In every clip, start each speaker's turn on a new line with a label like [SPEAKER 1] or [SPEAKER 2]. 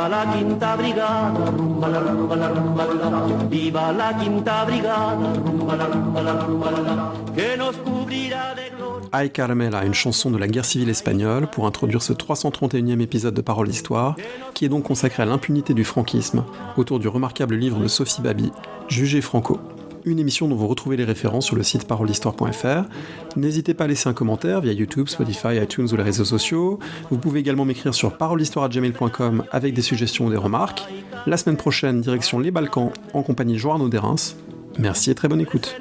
[SPEAKER 1] Viva la Quinta Brigada, rumba la rumba la rumba la. Viva la Quinta Brigada, rumba la rumba la rumba la. Que nos cubrirá de gloria.
[SPEAKER 2] Ay Carmela, une chanson de la guerre civile espagnole pour introduire ce 331e épisode de Paroles d'Histoire, qui est donc consacré à l'impunité du franquisme, autour du remarquable livre de Sophie Baby, Juger Franco. Une émission dont vous retrouvez les références sur le site paroledhistoire.fr. N'hésitez pas à laisser un commentaire via YouTube, Spotify, iTunes ou les réseaux sociaux. Vous pouvez également m'écrire sur paroledhistoire@gmail.com avec des suggestions ou des remarques. La semaine prochaine, direction les Balkans, en compagnie de Joan Oderins. Merci et très bonne écoute.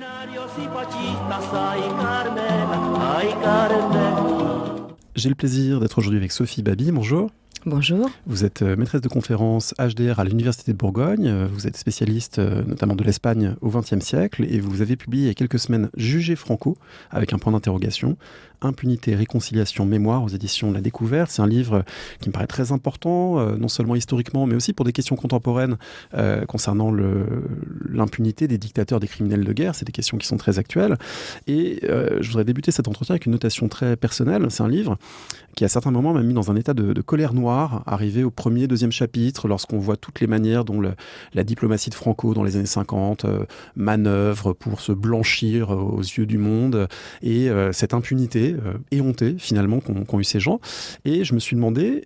[SPEAKER 2] J'ai le plaisir d'être aujourd'hui avec Sophie Baby. Bonjour.
[SPEAKER 3] Bonjour.
[SPEAKER 2] Vous êtes maîtresse de conférences HDR à l'Université de Bourgogne. Vous êtes spécialiste notamment de l'Espagne au XXe siècle et vous avez publié il y a quelques semaines Juger Franco avec un point d'interrogation. Impunité, réconciliation, mémoire aux éditions de La Découverte. C'est un livre qui me paraît très important, non seulement historiquement, mais aussi pour des questions contemporaines concernant l'impunité des dictateurs, des criminels de guerre. C'est des questions qui sont très actuelles. Et je voudrais débuter cet entretien avec une notation très personnelle. C'est un livre qui, à certains moments, m'a mis dans un état de colère noire, arrivé au premier, deuxième chapitre, lorsqu'on voit toutes les manières dont la diplomatie de Franco, dans les années 50, manœuvre pour se blanchir aux yeux du monde, et cette impunité éhontée, finalement, qu'ont eu ces gens. Et je me suis demandé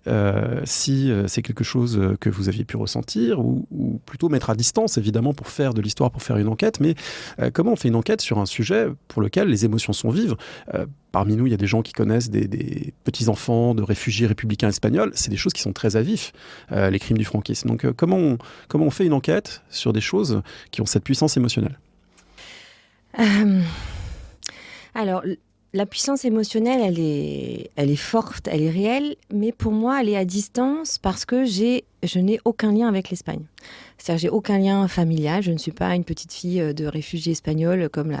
[SPEAKER 2] si c'est quelque chose que vous aviez pu ressentir, ou plutôt mettre à distance, évidemment, pour faire de l'histoire, pour faire une enquête, mais comment on fait une enquête sur un sujet pour lequel les émotions sont vives. Parmi nous, il y a des gens qui connaissent des petits-enfants de réfugiés républicains espagnols. C'est des choses qui sont très à vif, les crimes du franquisme. Donc comment on fait une enquête sur des choses qui ont cette puissance émotionnelle ?
[SPEAKER 3] Alors, la puissance émotionnelle, elle est forte, elle est réelle, mais pour moi, elle est à distance parce que je n'ai aucun lien avec l'Espagne. C'est-à-dire, j'ai aucun lien familial. Je ne suis pas une petite fille de réfugiés espagnols comme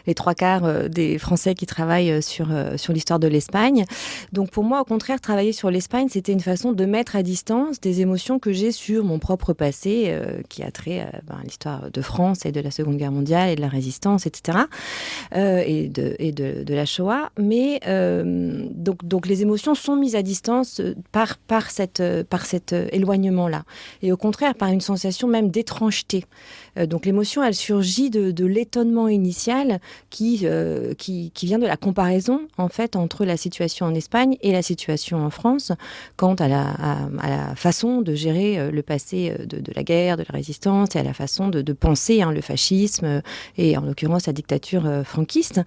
[SPEAKER 3] les trois quarts des Français qui travaillent sur l'histoire de l'Espagne. Donc, pour moi, au contraire, travailler sur l'Espagne, c'était une façon de mettre à distance des émotions que j'ai sur mon propre passé, qui a trait à l'histoire de France et de la Seconde Guerre mondiale et de la Résistance, etc. Et de la Shoah. Mais donc, les émotions sont mises à distance par cet éloignement-là. Et au contraire, par une sensation même d'étrangeté. Donc l'émotion, elle surgit de l'étonnement initial qui vient de la comparaison, en fait, entre la situation en Espagne et la situation en France, quant à la façon de gérer le passé de la guerre, de la résistance, et à la façon de penser le fascisme, et en l'occurrence la dictature franquiste.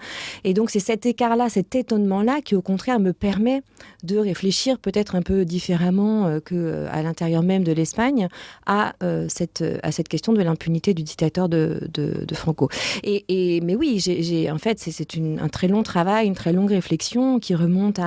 [SPEAKER 3] Et donc c'est cet écart-là, cet étonnement-là, qui au contraire me permet de réfléchir peut-être un peu différemment qu'à l'intérieur même de l'Espagne à cette question de l'impunité du dictateur de Franco. Mais oui, en fait, c'est un très long travail, une très longue réflexion qui remonte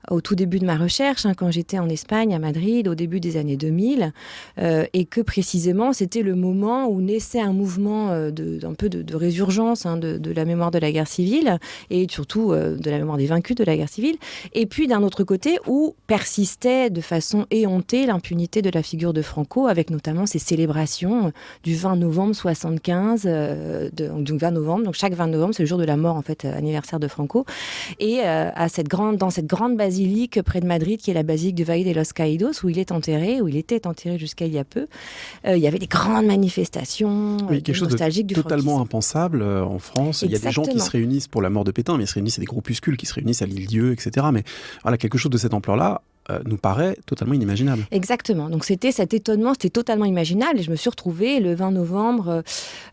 [SPEAKER 3] au tout début de ma recherche, quand j'étais en Espagne, à Madrid, au début des années 2000, et que précisément, c'était le moment où naissait un mouvement un peu de résurgence de la mémoire de la guerre civile, et surtout de la mémoire des vaincus de la guerre civile, et puis d'un autre côté, où persistait de façon éhontée l'impunité de la figure de Franco, avec notamment ces célébrations du 20 novembre 75, donc 20 novembre, donc chaque 20 novembre, c'est le jour de la mort, en fait, anniversaire de Franco, et dans cette grande basilique près de Madrid, qui est la basilique du Valle de los Caídos, où il était enterré jusqu'à il y a peu, il y avait des grandes manifestations
[SPEAKER 2] quelque chose
[SPEAKER 3] nostalgiques
[SPEAKER 2] de
[SPEAKER 3] du
[SPEAKER 2] totalement
[SPEAKER 3] franquisme.
[SPEAKER 2] Impensable en France.
[SPEAKER 3] Exactement.
[SPEAKER 2] Il y a des gens qui se réunissent pour la mort de Pétain, mais ils se réunissent à des groupuscules qui se réunissent à l'Île-Dieu, etc. Mais voilà, quelque chose de cette ampleur-là nous paraît totalement inimaginable.
[SPEAKER 3] Exactement. Donc c'était cet étonnement, c'était totalement imaginable. Et je me suis retrouvée le 20 novembre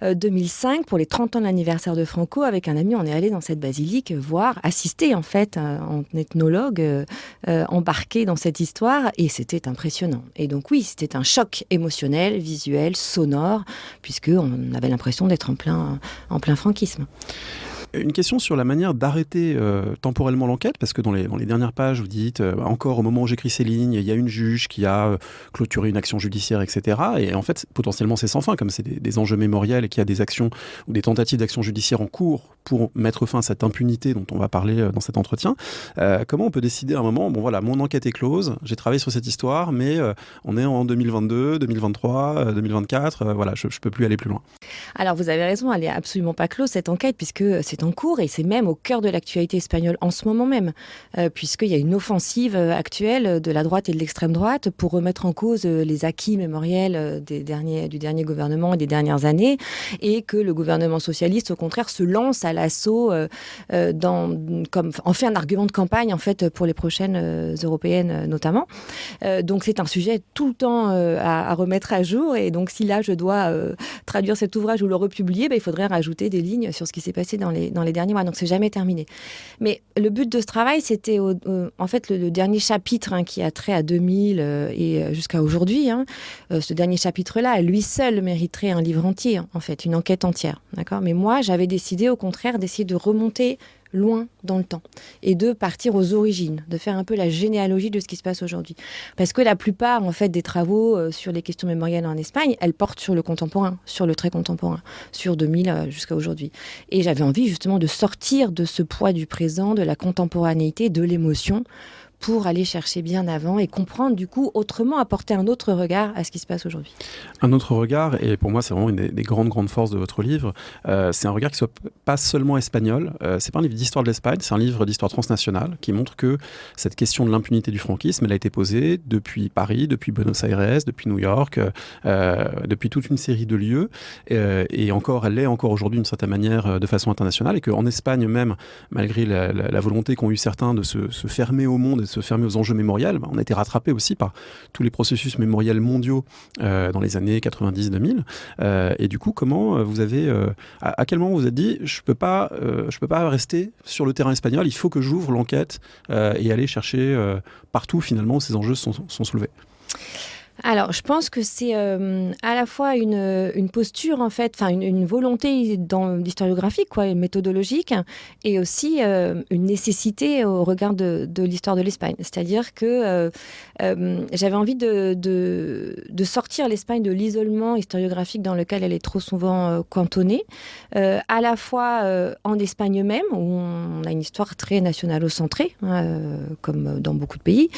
[SPEAKER 3] 2005 pour les 30 ans de l'anniversaire de Franco avec un ami. On est allé dans cette basilique assister en fait en ethnologue embarqué dans cette histoire, et c'était impressionnant. Et donc oui, c'était un choc émotionnel, visuel, sonore, puisqu'on avait l'impression d'être en plein franquisme.
[SPEAKER 2] Une question sur la manière d'arrêter temporellement l'enquête, parce que dans les dernières pages, vous dites, encore au moment où j'écris ces lignes, il y a une juge qui a clôturé une action judiciaire, etc. Et en fait, potentiellement, c'est sans fin, comme c'est des enjeux mémoriels et qu'il y a des actions ou des tentatives d'action judiciaire en cours pour mettre fin à cette impunité dont on va parler dans cet entretien. Comment on peut décider à un moment, bon voilà, mon enquête est close, j'ai travaillé sur cette histoire, mais on est en 2022, 2023, 2024, voilà, je ne peux plus aller plus loin.
[SPEAKER 3] Alors, vous avez raison, elle n'est absolument pas close, cette enquête, puisque c'est en cours et c'est même au cœur de l'actualité espagnole en ce moment même, puisqu'il y a une offensive actuelle de la droite et de l'extrême droite pour remettre en cause les acquis mémoriels du dernier gouvernement et des dernières années, et que le gouvernement socialiste, au contraire, se lance à l'assaut en fait un argument de campagne en fait pour les prochaines européennes notamment. Donc c'est un sujet tout le temps à remettre à jour, et donc si là je dois traduire cet ouvrage ou le republier, il faudrait rajouter des lignes sur ce qui s'est passé dans les derniers mois. Donc c'est jamais terminé. Mais le but de ce travail, c'était en fait le dernier chapitre qui a trait à 2000 et jusqu'à aujourd'hui. Ce dernier chapitre-là, à lui seul mériterait un livre entier, en fait, une enquête entière. D'accord ? Mais moi, j'avais décidé au contraire d'essayer de remonter loin dans le temps et de partir aux origines, de faire un peu la généalogie de ce qui se passe aujourd'hui. Parce que la plupart en fait des travaux sur les questions mémorielles en Espagne, elles portent sur le contemporain, sur le très contemporain, sur 2000 jusqu'à aujourd'hui. Et j'avais envie justement de sortir de ce poids du présent, de la contemporanéité, de l'émotion, pour aller chercher bien avant et comprendre du coup autrement, apporter un autre regard à ce qui se passe aujourd'hui.
[SPEAKER 2] Un autre regard, et pour moi c'est vraiment une des grandes forces de votre livre, c'est un regard qui soit pas seulement espagnol, c'est pas un livre d'histoire de l'Espagne, c'est un livre d'histoire transnationale qui montre que cette question de l'impunité du franquisme, elle a été posée depuis Paris, depuis Buenos Aires, depuis New York, depuis toute une série de lieux, et encore, elle l'est encore aujourd'hui d'une certaine manière de façon internationale, et qu'en Espagne même, malgré la volonté qu'ont eu certains de se fermer au monde et de se fermer aux enjeux mémoriels, on a été rattrapé aussi par tous les processus mémoriels mondiaux dans les années 90-2000. Et du coup, comment vous avez... à quel moment vous vous êtes dit, je peux pas rester sur le terrain espagnol, il faut que j'ouvre l'enquête et aller chercher partout finalement où ces enjeux sont soulevés?
[SPEAKER 3] Alors, je pense que c'est à la fois une posture, en fait, une volonté dans l'historiographie, méthodologique, et aussi une nécessité au regard de l'histoire de l'Espagne. C'est-à-dire que j'avais envie de sortir l'Espagne de l'isolement historiographique dans lequel elle est trop souvent cantonnée, à la fois en Espagne même, où on a une histoire très nationalo-centrée, comme dans beaucoup de pays,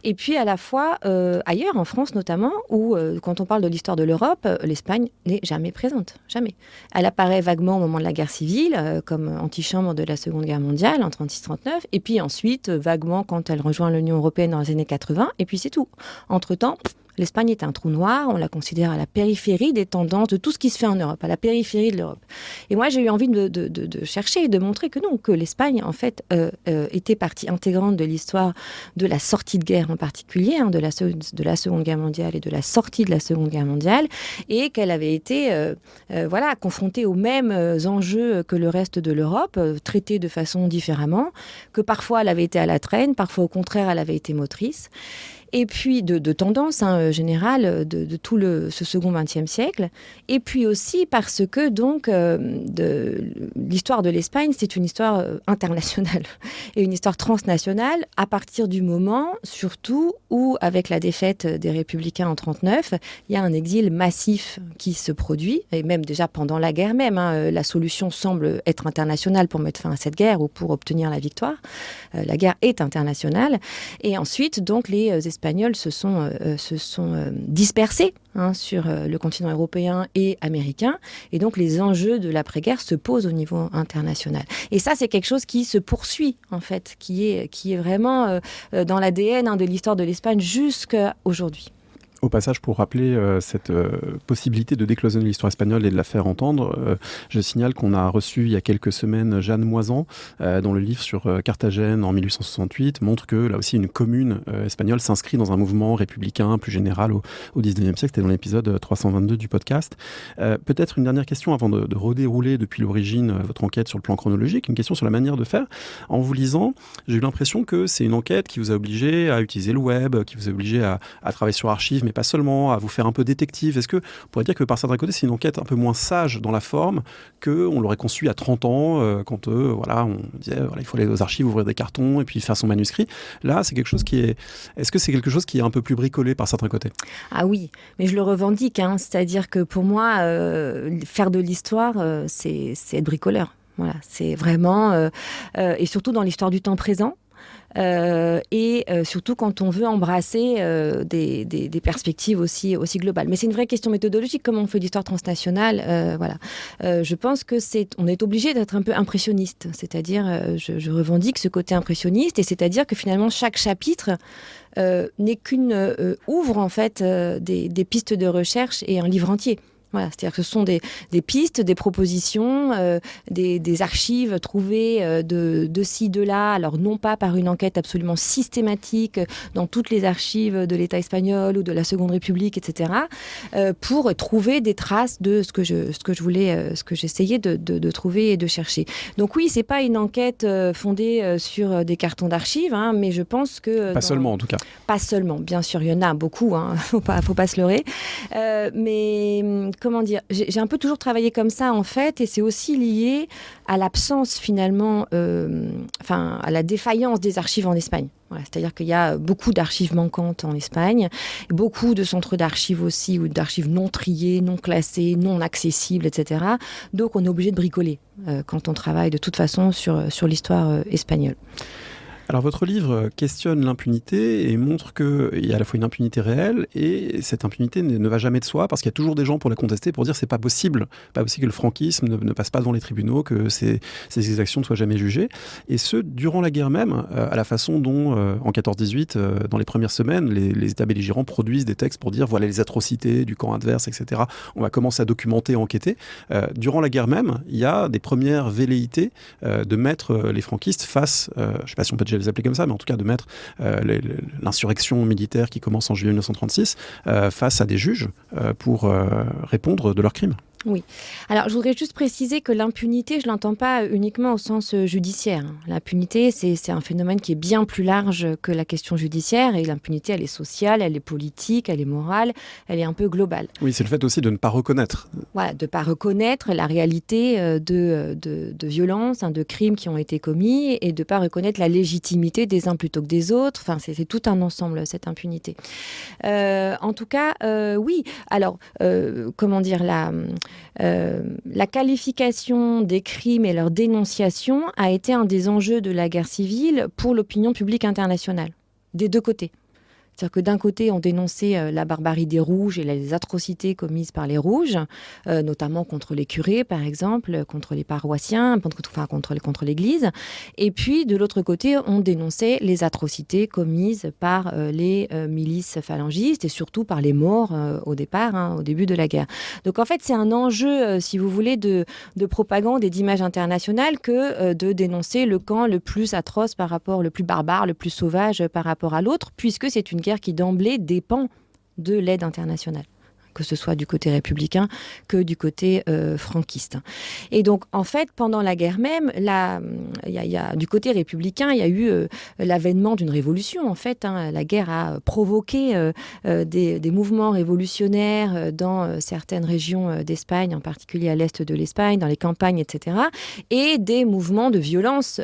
[SPEAKER 3] et puis à la fois ailleurs, en France notamment, où, quand on parle de l'histoire de l'Europe, l'Espagne n'est jamais présente, jamais. Elle apparaît vaguement au moment de la guerre civile, comme antichambre de la Seconde Guerre mondiale, en 36-39, et puis ensuite, vaguement, quand elle rejoint l'Union européenne dans les années 80, et puis c'est tout. Entre-temps, l'Espagne est un trou noir, on la considère à la périphérie des tendances de tout ce qui se fait en Europe, à la périphérie de l'Europe. Et moi, j'ai eu envie de chercher et de montrer que non, que l'Espagne, en fait, était partie intégrante de l'histoire de la sortie de guerre en particulier, de la Seconde Guerre mondiale et de la sortie de la Seconde Guerre mondiale, et qu'elle avait été confrontée aux mêmes enjeux que le reste de l'Europe, traitée de façon différemment, que parfois elle avait été à la traîne, parfois au contraire elle avait été motrice. Et puis de tendance générale de tout ce second XXe siècle. Et puis aussi parce que donc l'histoire de l'Espagne, c'est une histoire internationale et une histoire transnationale à partir du moment, surtout, où avec la défaite des Républicains en 1939, il y a un exil massif qui se produit, et même déjà pendant la guerre même, la solution semble être internationale pour mettre fin à cette guerre ou pour obtenir la victoire. La guerre est internationale. Et ensuite, donc, les Espagnols se sont dispersés sur le continent européen et américain. Et donc, les enjeux de l'après-guerre se posent au niveau international. Et ça, c'est quelque chose qui se poursuit, en fait, qui est vraiment dans l'ADN de l'histoire de l'Espagne jusqu'à aujourd'hui.
[SPEAKER 2] Au passage, pour rappeler cette possibilité de décloisonner l'histoire espagnole et de la faire entendre, je signale qu'on a reçu il y a quelques semaines Jeanne Moisan, dont le livre sur Carthagène en 1868 montre que là aussi une commune espagnole s'inscrit dans un mouvement républicain plus général au XIXe siècle. C'était dans l'épisode 322 du podcast. Peut-être une dernière question avant de redérouler depuis l'origine votre enquête sur le plan chronologique, une question sur la manière de faire. En vous lisant, j'ai eu l'impression que c'est une enquête qui vous a obligé à utiliser le web, qui vous a obligé à travailler sur archives, mais pas seulement, à vous faire un peu détective. Est-ce que on pourrait dire que par certains côtés, c'est une enquête un peu moins sage dans la forme qu'on l'aurait conçue à 30 ans, quand on disait il faut aller aux archives, ouvrir des cartons et puis faire son manuscrit. Là, c'est quelque chose qui est... Est-ce que c'est quelque chose qui est un peu plus bricolé par certains côtés?
[SPEAKER 3] Ah oui, mais je le revendique. C'est-à-dire que pour moi, faire de l'histoire, c'est être bricoleur. Voilà, c'est vraiment... et surtout dans l'histoire du temps présent. et surtout quand on veut embrasser des perspectives aussi globales. Mais c'est une vraie question méthodologique, comment on fait l'histoire transnationale. Voilà. Je pense on est obligé d'être un peu impressionniste, c'est-à-dire je revendique ce côté impressionniste, et c'est-à-dire que finalement chaque chapitre n'est ouvre en fait des pistes de recherche et un livre entier. Voilà, c'est-à-dire que ce sont des pistes, des propositions, des archives trouvées de ci, de là, alors non pas par une enquête absolument systématique dans toutes les archives de l'État espagnol ou de la Seconde République, etc., pour trouver des traces de ce que j'essayais de trouver et de chercher. Donc oui, c'est pas une enquête fondée sur des cartons d'archives, hein, mais je pense que...
[SPEAKER 2] Pas seulement, en tout cas.
[SPEAKER 3] Pas seulement, bien sûr, il y en a beaucoup, hein, faut pas se leurrer. Mais comment dire, j'ai un peu toujours travaillé comme ça, en fait, et c'est aussi lié à l'absence, finalement, à la défaillance des archives en Espagne. Voilà, c'est-à-dire qu'il y a beaucoup d'archives manquantes en Espagne, beaucoup de centres d'archives aussi, ou d'archives non triées, non classées, non accessibles, etc. Donc on est obligé de bricoler quand on travaille de toute façon sur l'histoire espagnole.
[SPEAKER 2] Alors votre livre questionne l'impunité et montre qu'il y a à la fois une impunité réelle, et cette impunité ne va jamais de soi, parce qu'il y a toujours des gens pour la contester, pour dire c'est pas possible que le franquisme ne passe pas devant les tribunaux, que ces exactions ne soient jamais jugées. Et ce, durant la guerre même, à la façon dont, en 14-18, dans les premières semaines, les États belligérants produisent des textes pour dire voilà les atrocités du camp adverse, etc. On va commencer à documenter, enquêter. Durant la guerre même, il y a des premières velléités de mettre les franquistes face, je ne sais pas si on peut déjà les appeler comme ça, mais en tout cas de mettre l'insurrection militaire qui commence en juillet 1936 face à des juges pour répondre de leurs crimes.
[SPEAKER 3] Oui. Alors, je voudrais juste préciser que l'impunité, je ne l'entends pas uniquement au sens judiciaire. L'impunité, c'est un phénomène qui est bien plus large que la question judiciaire. Et l'impunité, elle est sociale, elle est politique, elle est morale, elle est un peu globale.
[SPEAKER 2] Oui, c'est le fait aussi de ne pas reconnaître.
[SPEAKER 3] Voilà, de ne pas reconnaître la réalité de violences, de crimes qui ont été commis, et de ne pas reconnaître la légitimité des uns plutôt que des autres. Enfin, c'est tout un ensemble, cette impunité. En tout cas, oui. Alors, comment dire, la qualification des crimes et leur dénonciation a été un des enjeux de la guerre civile pour l'opinion publique internationale, des deux côtés. C'est-à-dire que d'un côté, on dénonçait la barbarie des Rouges et les atrocités commises par les Rouges, notamment contre les curés, par exemple, contre les paroissiens, contre l'Église. Et puis, de l'autre côté, on dénonçait les atrocités commises par les milices phalangistes et surtout par les morts au départ, au début de la guerre. Donc, en fait, c'est un enjeu, si vous voulez, de propagande et d'image internationale que de dénoncer le camp le plus atroce par rapport, le plus barbare, le plus sauvage par rapport à l'autre, puisque c'est une guerre qui d'emblée dépend de l'aide internationale, que ce soit du côté républicain que du côté franquiste. Et donc, en fait, pendant la guerre même, du côté républicain, il y a eu l'avènement d'une révolution. En fait, la guerre a provoqué des mouvements révolutionnaires dans certaines régions d'Espagne, en particulier à l'est de l'Espagne, dans les campagnes, etc., et des mouvements de violence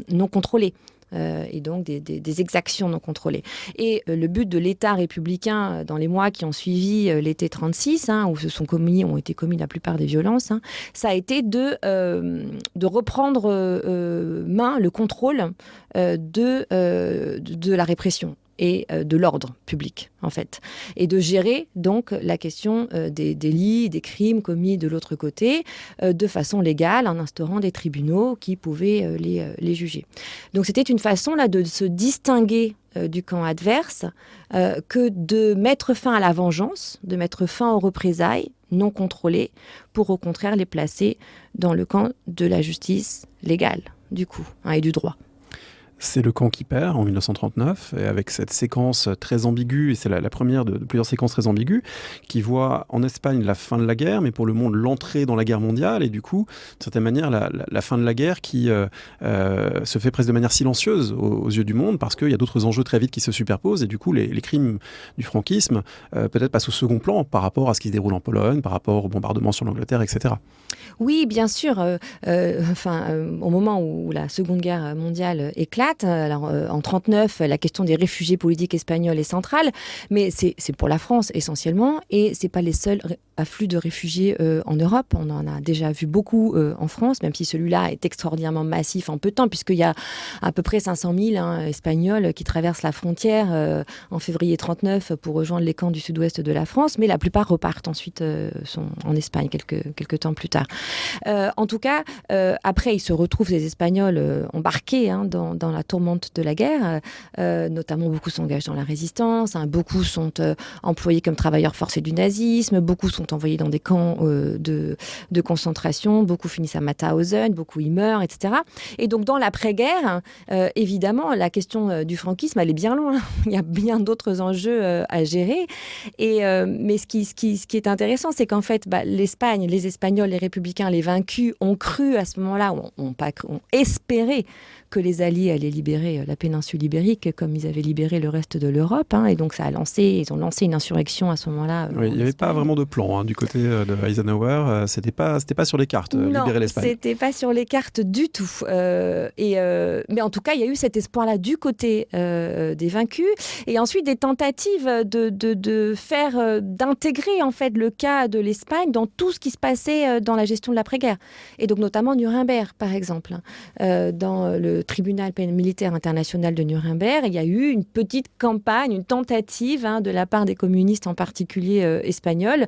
[SPEAKER 3] non contrôlés. Et donc des exactions non contrôlées. Et le but de l'État républicain dans les mois qui ont suivi l'été 36, où ont été commis la plupart des violences, ça a été de reprendre le contrôle de la répression et de l'ordre public, en fait. Et de gérer, donc, la question des délits, des crimes commis de l'autre côté, de façon légale, en instaurant des tribunaux qui pouvaient les juger. Donc, c'était une façon, là, de se distinguer du camp adverse, que de mettre fin à la vengeance, de mettre fin aux représailles non contrôlées, pour, au contraire, les placer dans le camp de la justice légale, du coup, et du droit.
[SPEAKER 2] C'est le camp qui perd en 1939, et avec cette séquence très ambiguë, et c'est la première de plusieurs séquences très ambiguës, qui voit en Espagne la fin de la guerre, mais pour le monde l'entrée dans la guerre mondiale, et du coup, d'une certaine manière, la fin de la guerre qui se fait presque de manière silencieuse aux yeux du monde, parce qu'il y a d'autres enjeux très vite qui se superposent, et du coup, les crimes du franquisme peut-être passent au second plan par rapport à ce qui se déroule en Pologne, par rapport au bombardement sur l'Angleterre, etc. Oui,
[SPEAKER 3] bien sûr. Au moment où la Seconde Guerre mondiale éclate, 1934. Alors, en 1939, la question des réfugiés politiques espagnols est centrale, mais c'est pour la France essentiellement, et c'est pas les seuls afflux de réfugiés en Europe. On en a déjà vu beaucoup en France, même si celui-là est extraordinairement massif en peu de temps, puisqu'il y a à peu près 500 000 Espagnols qui traversent la frontière en février 1939 pour rejoindre les camps du sud-ouest de la France, mais la plupart repartent ensuite sont en Espagne quelques temps plus tard. En tout cas, après, ils se retrouvent, ces Espagnols, embarqués dans la tourmente de la guerre. Notamment, beaucoup s'engagent dans la résistance, beaucoup sont employés comme travailleurs forcés du nazisme, beaucoup sont envoyés dans des camps de concentration, beaucoup finissent à Mauthausen, beaucoup y meurent, etc. Et donc, dans l'après-guerre, évidemment, la question du franquisme, elle est bien loin. Il y a bien d'autres enjeux à gérer. Mais ce qui est intéressant, c'est qu'en fait, l'Espagne, les Espagnols, les Républicains, les vaincus ont cru à ce moment-là, ont espéré que les Alliés allaient libérer la péninsule ibérique comme ils avaient libéré le reste de l'Europe. Et donc, ils ont lancé une insurrection à ce moment-là.
[SPEAKER 2] Oui, il n'y avait pas vraiment de plan du côté de Eisenhower. C'était pas sur les cartes, libérer l'Espagne. Non, c'était pas sur les cartes du tout. Mais en tout cas, il y a eu cet espoir-là du côté des vaincus. Et ensuite, des tentatives d'intégrer en fait le cas de l'Espagne dans tout ce qui se passait dans la gestion de l'après-guerre. Et donc, notamment Nuremberg, par exemple. Dans le tribunal militaire international de Nuremberg, il y a eu une petite campagne, une tentative de la part des communistes, en particulier espagnols,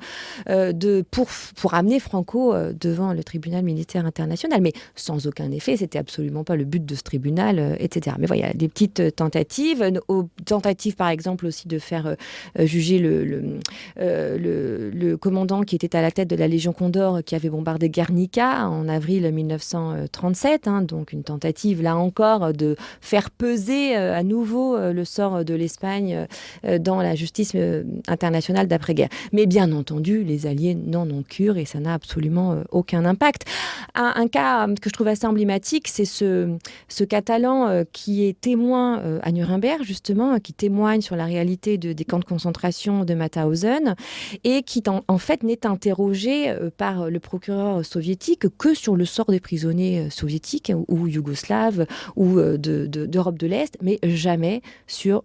[SPEAKER 2] pour amener Franco devant le tribunal militaire international. Mais sans aucun effet, c'était absolument pas le but de ce tribunal, etc. Mais voilà, des petites tentatives. Tentatives, par exemple, aussi de faire juger le commandant qui était à la tête de la Légion Condor, qui avait bombardé Guernica en avril 1937. Donc une tentative, là encore, de faire peser à nouveau le sort de l'Espagne dans la justice internationale d'après-guerre. Mais bien entendu, les Alliés n'en ont cure et ça n'a absolument aucun impact. Un cas que je trouve assez emblématique, c'est ce Catalan qui est témoin à Nuremberg, justement, qui témoigne sur la réalité des camps de concentration de Mauthausen et qui, en fait, n'est interrogé par le procureur soviétique que sur le sort des prisonniers soviétiques ou yougoslaves ou d'Europe de l'Est, mais jamais sur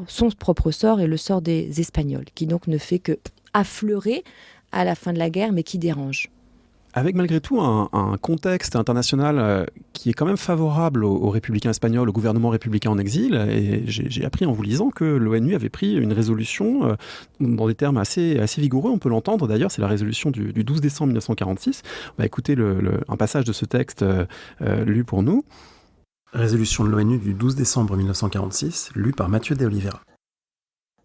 [SPEAKER 2] son propre sort et le sort des Espagnols, qui donc ne fait que affleurer à la fin de la guerre, mais qui dérange. Avec malgré tout un contexte international qui est quand même favorable aux républicains espagnols, au gouvernement républicain en exil. Et j'ai appris en vous lisant que l'ONU avait pris une résolution dans des termes assez vigoureux. On peut l'entendre d'ailleurs, c'est la résolution du 12 décembre 1946. On va écouter un passage de ce texte lu pour nous. Résolution de l'ONU du 12 décembre 1946, lue par Mathieu de Oliveira.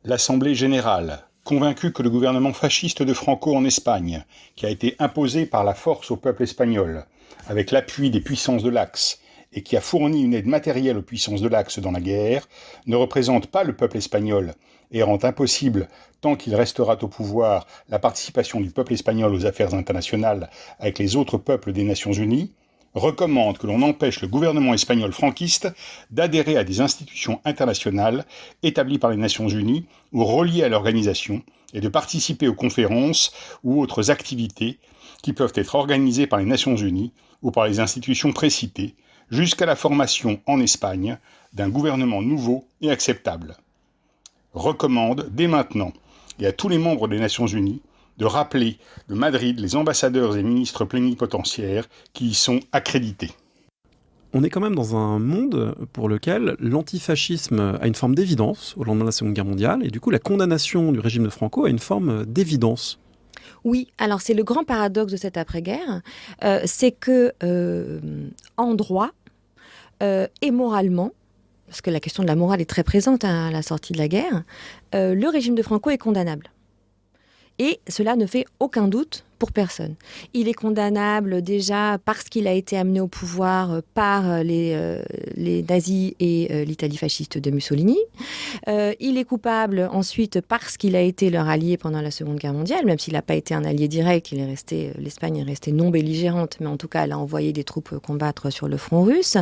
[SPEAKER 4] L'Assemblée générale, convaincue que le gouvernement fasciste de Franco en Espagne, qui a été imposé par la force au peuple espagnol, avec l'appui des puissances de l'Axe, et qui a fourni une aide matérielle aux puissances de l'Axe dans la guerre, ne représente pas le peuple espagnol et rend impossible, tant qu'il restera au pouvoir, la participation du peuple espagnol aux affaires internationales avec les autres peuples des Nations Unies, recommande que l'on empêche le gouvernement espagnol franquiste d'adhérer à des institutions internationales établies par les Nations Unies ou reliées à l'organisation et de participer aux conférences ou autres activités qui peuvent être organisées par les Nations Unies ou par les institutions précitées jusqu'à la formation en Espagne d'un gouvernement nouveau et acceptable. Recommande dès maintenant et à tous les membres des Nations Unies de rappeler de Madrid les ambassadeurs et ministres plénipotentiaires qui y sont accrédités.
[SPEAKER 2] On est quand même dans un monde pour lequel l'antifascisme a une forme d'évidence au lendemain de la Seconde Guerre mondiale, et du coup la condamnation du régime de Franco a une forme d'évidence.
[SPEAKER 3] Oui, alors c'est le grand paradoxe de cette après-guerre, c'est que en droit et moralement, parce que la question de la morale est très présente à la sortie de la guerre, le régime de Franco est condamnable. Et cela ne fait aucun doute pour personne. Il est condamnable déjà parce qu'il a été amené au pouvoir par les nazis et l'Italie fasciste de Mussolini. Il est coupable ensuite parce qu'il a été leur allié pendant la Seconde Guerre mondiale, même s'il n'a pas été un allié direct. L'Espagne est restée non belligérante, mais en tout cas, elle a envoyé des troupes combattre sur le front russe.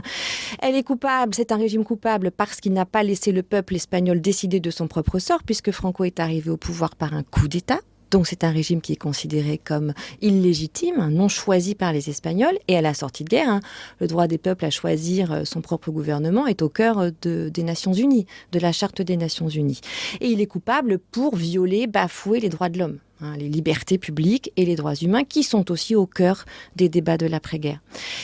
[SPEAKER 3] C'est un régime coupable parce qu'il n'a pas laissé le peuple espagnol décider de son propre sort, puisque Franco est arrivé au pouvoir par un coup d'État. Donc c'est un régime qui est considéré comme référendum illégitime, non choisi par les Espagnols, et à la sortie de guerre, le droit des peuples à choisir son propre gouvernement est au cœur des Nations Unies, de la Charte des Nations Unies. Et il est coupable pour violer, bafouer les droits de l'homme. Les libertés publiques et les droits humains qui sont aussi au cœur des débats de l'après-guerre.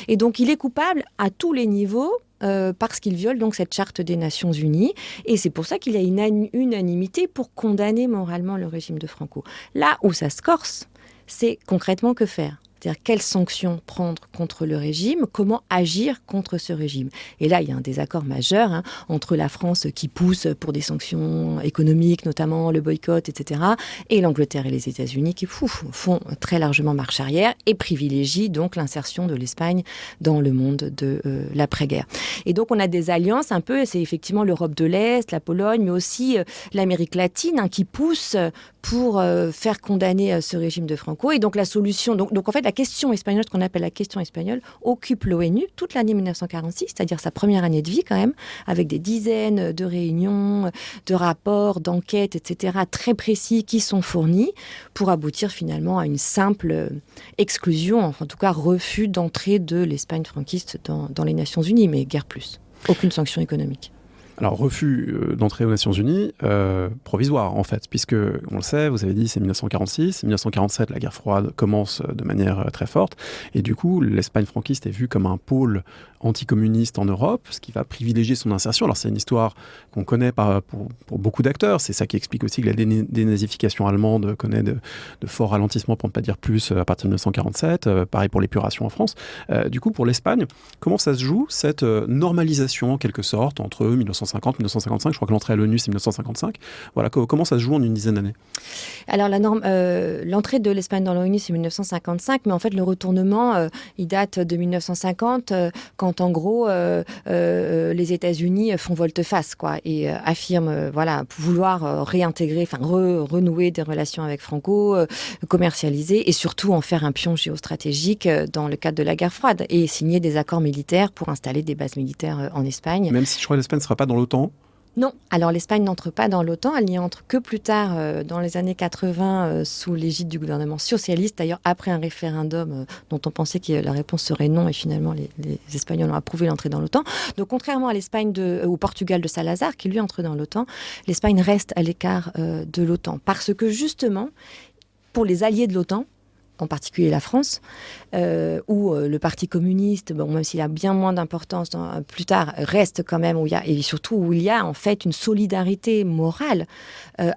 [SPEAKER 3] Et donc il est coupable à tous les niveaux parce qu'il viole donc cette charte des Nations Unies et c'est pour ça qu'il y a une unanimité pour condamner moralement le régime de Franco. Là où ça se corse, c'est concrètement que faire ? C'est-à-dire quelles sanctions prendre contre le régime, comment agir contre ce régime. Et là, il y a un désaccord majeur entre la France qui pousse pour des sanctions économiques, notamment le boycott, etc., et l'Angleterre et les États-Unis qui font très largement marche arrière et privilégient donc l'insertion de l'Espagne dans le monde de l'après-guerre. Et donc, on a des alliances un peu, c'est effectivement l'Europe de l'Est, la Pologne, mais aussi l'Amérique latine qui poussent pour faire condamner ce régime de Franco. Et donc, la solution... Donc en fait, la question espagnole, ce qu'on appelle la question espagnole, occupe l'ONU toute l'année 1946, c'est-à-dire sa première année de vie quand même, avec des dizaines de réunions, de rapports, d'enquêtes, etc., très précis qui sont fournis pour aboutir finalement à une simple exclusion, enfin, en tout cas refus d'entrée de l'Espagne franquiste dans les Nations Unies, mais guère plus. Aucune sanction économique.
[SPEAKER 2] Alors, refus d'entrée aux Nations Unies, provisoire en fait, puisque, on le sait, vous avez dit, c'est 1946, 1947, la guerre froide commence de manière très forte, et du coup, l'Espagne franquiste est vue comme un pôle anticommuniste en Europe, ce qui va privilégier son insertion. Alors, c'est une histoire qu'on connaît pour beaucoup d'acteurs, c'est ça qui explique aussi que la dénazification allemande connaît de forts ralentissements, pour ne pas dire plus, à partir de 1947, pareil pour l'épuration en France. Du coup, pour l'Espagne, comment ça se joue, cette normalisation, en quelque sorte, entre 1950, 1955, je crois que l'entrée à l'ONU, c'est 1955. Voilà, comment ça se joue en une dizaine d'années ?
[SPEAKER 3] Alors, l'entrée de l'Espagne dans l'ONU, c'est 1955, mais en fait, le retournement, il date de 1950, quand en gros, les États-Unis font volte-face, quoi, et affirment, vouloir réintégrer, enfin, renouer des relations avec Franco, commercialiser, et surtout en faire un pion géostratégique dans le cadre de la guerre froide, et signer des accords militaires pour installer des bases militaires en Espagne.
[SPEAKER 2] Même si je crois que l'Espagne ne sera pas dans l'OTAN.
[SPEAKER 3] Non, alors l'Espagne n'entre pas dans l'OTAN, elle n'y entre que plus tard, dans les années 80, sous l'égide du gouvernement socialiste, d'ailleurs après un référendum dont on pensait que la réponse serait non, et finalement les Espagnols ont approuvé l'entrée dans l'OTAN. Donc contrairement à l'Espagne au Portugal de Salazar, qui lui entre dans l'OTAN, l'Espagne reste à l'écart de l'OTAN, parce que justement, pour les alliés de l'OTAN, en particulier la France, où le Parti communiste, même s'il a bien moins d'importance plus tard, reste quand même, et surtout où il y a en fait une solidarité morale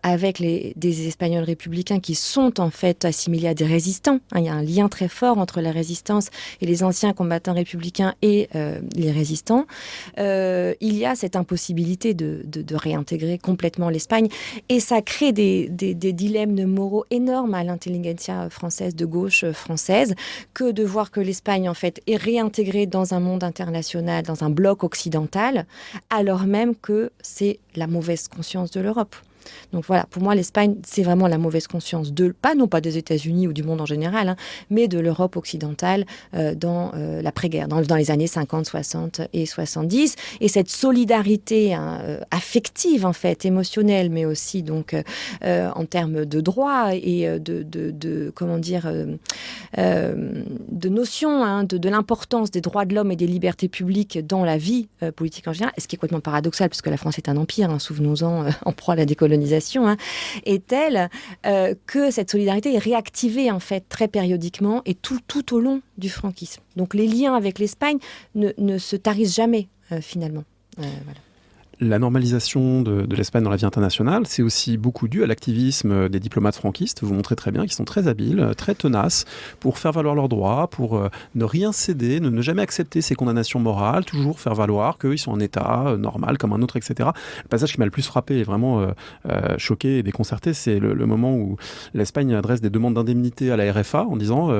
[SPEAKER 3] avec des Espagnols républicains qui sont en fait assimilés à des résistants. Il y a un lien très fort entre la résistance et les anciens combattants républicains et les résistants. Il y a cette impossibilité de réintégrer complètement l'Espagne, et ça crée des dilemmes moraux énormes à l'intelligentsia française, de gauche française, que de voir que l'Espagne en fait est réintégrée dans un monde international, dans un bloc occidental, alors même que c'est la mauvaise conscience de l'Europe. Donc voilà, pour moi, l'Espagne, c'est vraiment la mauvaise conscience non pas des États-Unis ou du monde en général, mais de l'Europe occidentale dans l'après-guerre, dans les années 50, 60 et 70. Et cette solidarité affective, en fait, émotionnelle, mais aussi donc en termes de droits et de notion de l'importance des droits de l'homme et des libertés publiques dans la vie politique en général, ce qui est complètement paradoxal, puisque la France est un empire, souvenons-en, en proie à la décolonisation, est telle que cette solidarité est réactivée en fait très périodiquement et tout au long du franquisme. Donc les liens avec l'Espagne ne se tarissent jamais finalement. Voilà.
[SPEAKER 2] La normalisation de l'Espagne dans la vie internationale, c'est aussi beaucoup dû à l'activisme des diplomates franquistes. Vous montrez très bien qu'ils sont très habiles, très tenaces pour faire valoir leurs droits, pour ne rien céder, ne jamais accepter ces condamnations morales, toujours faire valoir qu'ils sont un État normal comme un autre, etc. Le passage qui m'a le plus frappé et vraiment choqué et déconcerté, c'est le moment où l'Espagne adresse des demandes d'indemnité à la RFA en disant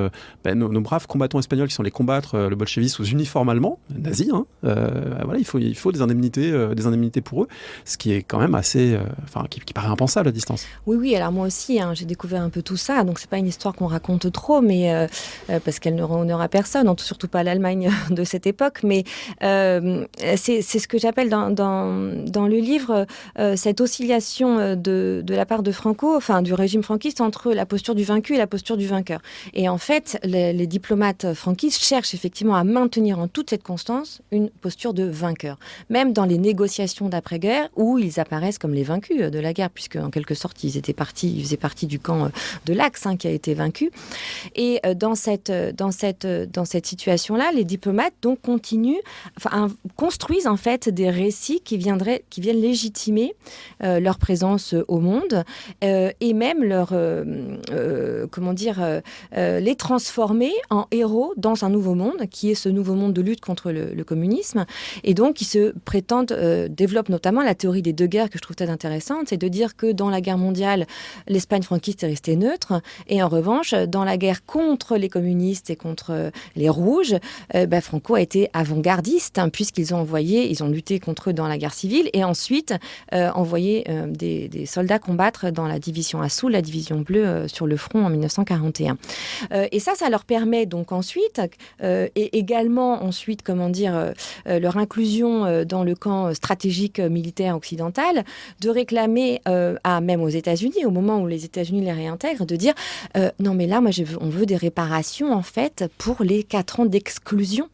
[SPEAKER 2] nos braves combattants espagnols qui sont allés combattre le bolchevisme sous uniforme allemand, nazis, voilà, il faut des indemnités impunité pour eux, ce qui est quand même assez, qui paraît impensable à distance.
[SPEAKER 3] Oui, alors moi aussi, j'ai découvert un peu tout ça, donc c'est pas une histoire qu'on raconte trop, mais parce qu'elle ne rend honneur à personne, surtout pas à l'Allemagne de cette époque, mais c'est ce que j'appelle dans le livre cette oscillation de la part de Franco, du régime franquiste, entre la posture du vaincu et la posture du vainqueur. Et en fait, les diplomates franquistes cherchent effectivement à maintenir en toute cette constance une posture de vainqueur, même dans les négociations d'après-guerre où ils apparaissent comme les vaincus de la guerre, puisque en quelque sorte ils faisaient partie du camp de l'Axe qui a été vaincu. Et dans cette situation-là, les diplomates donc construisent en fait des récits qui viennent légitimer leur présence au monde et même les transformer en héros dans un nouveau monde qui est ce nouveau monde de lutte contre le communisme. Et donc ils se prétendent développent notamment la théorie des deux guerres que je trouve très intéressante, c'est de dire que dans la guerre mondiale, l'Espagne franquiste est restée neutre et en revanche, dans la guerre contre les communistes et contre les rouges, Franco a été avant-gardiste puisqu'ils ont lutté contre eux dans la guerre civile et ensuite envoyé des soldats combattre dans la division Azul, la division bleue sur le front en 1941. Et ça leur permet donc ensuite, et également ensuite, leur inclusion dans le camp stratégique militaire occidental, de réclamer, même aux États-Unis, au moment où les États-Unis les réintègrent, de dire non mais là, on veut des réparations en fait pour les 4 ans d'exclusion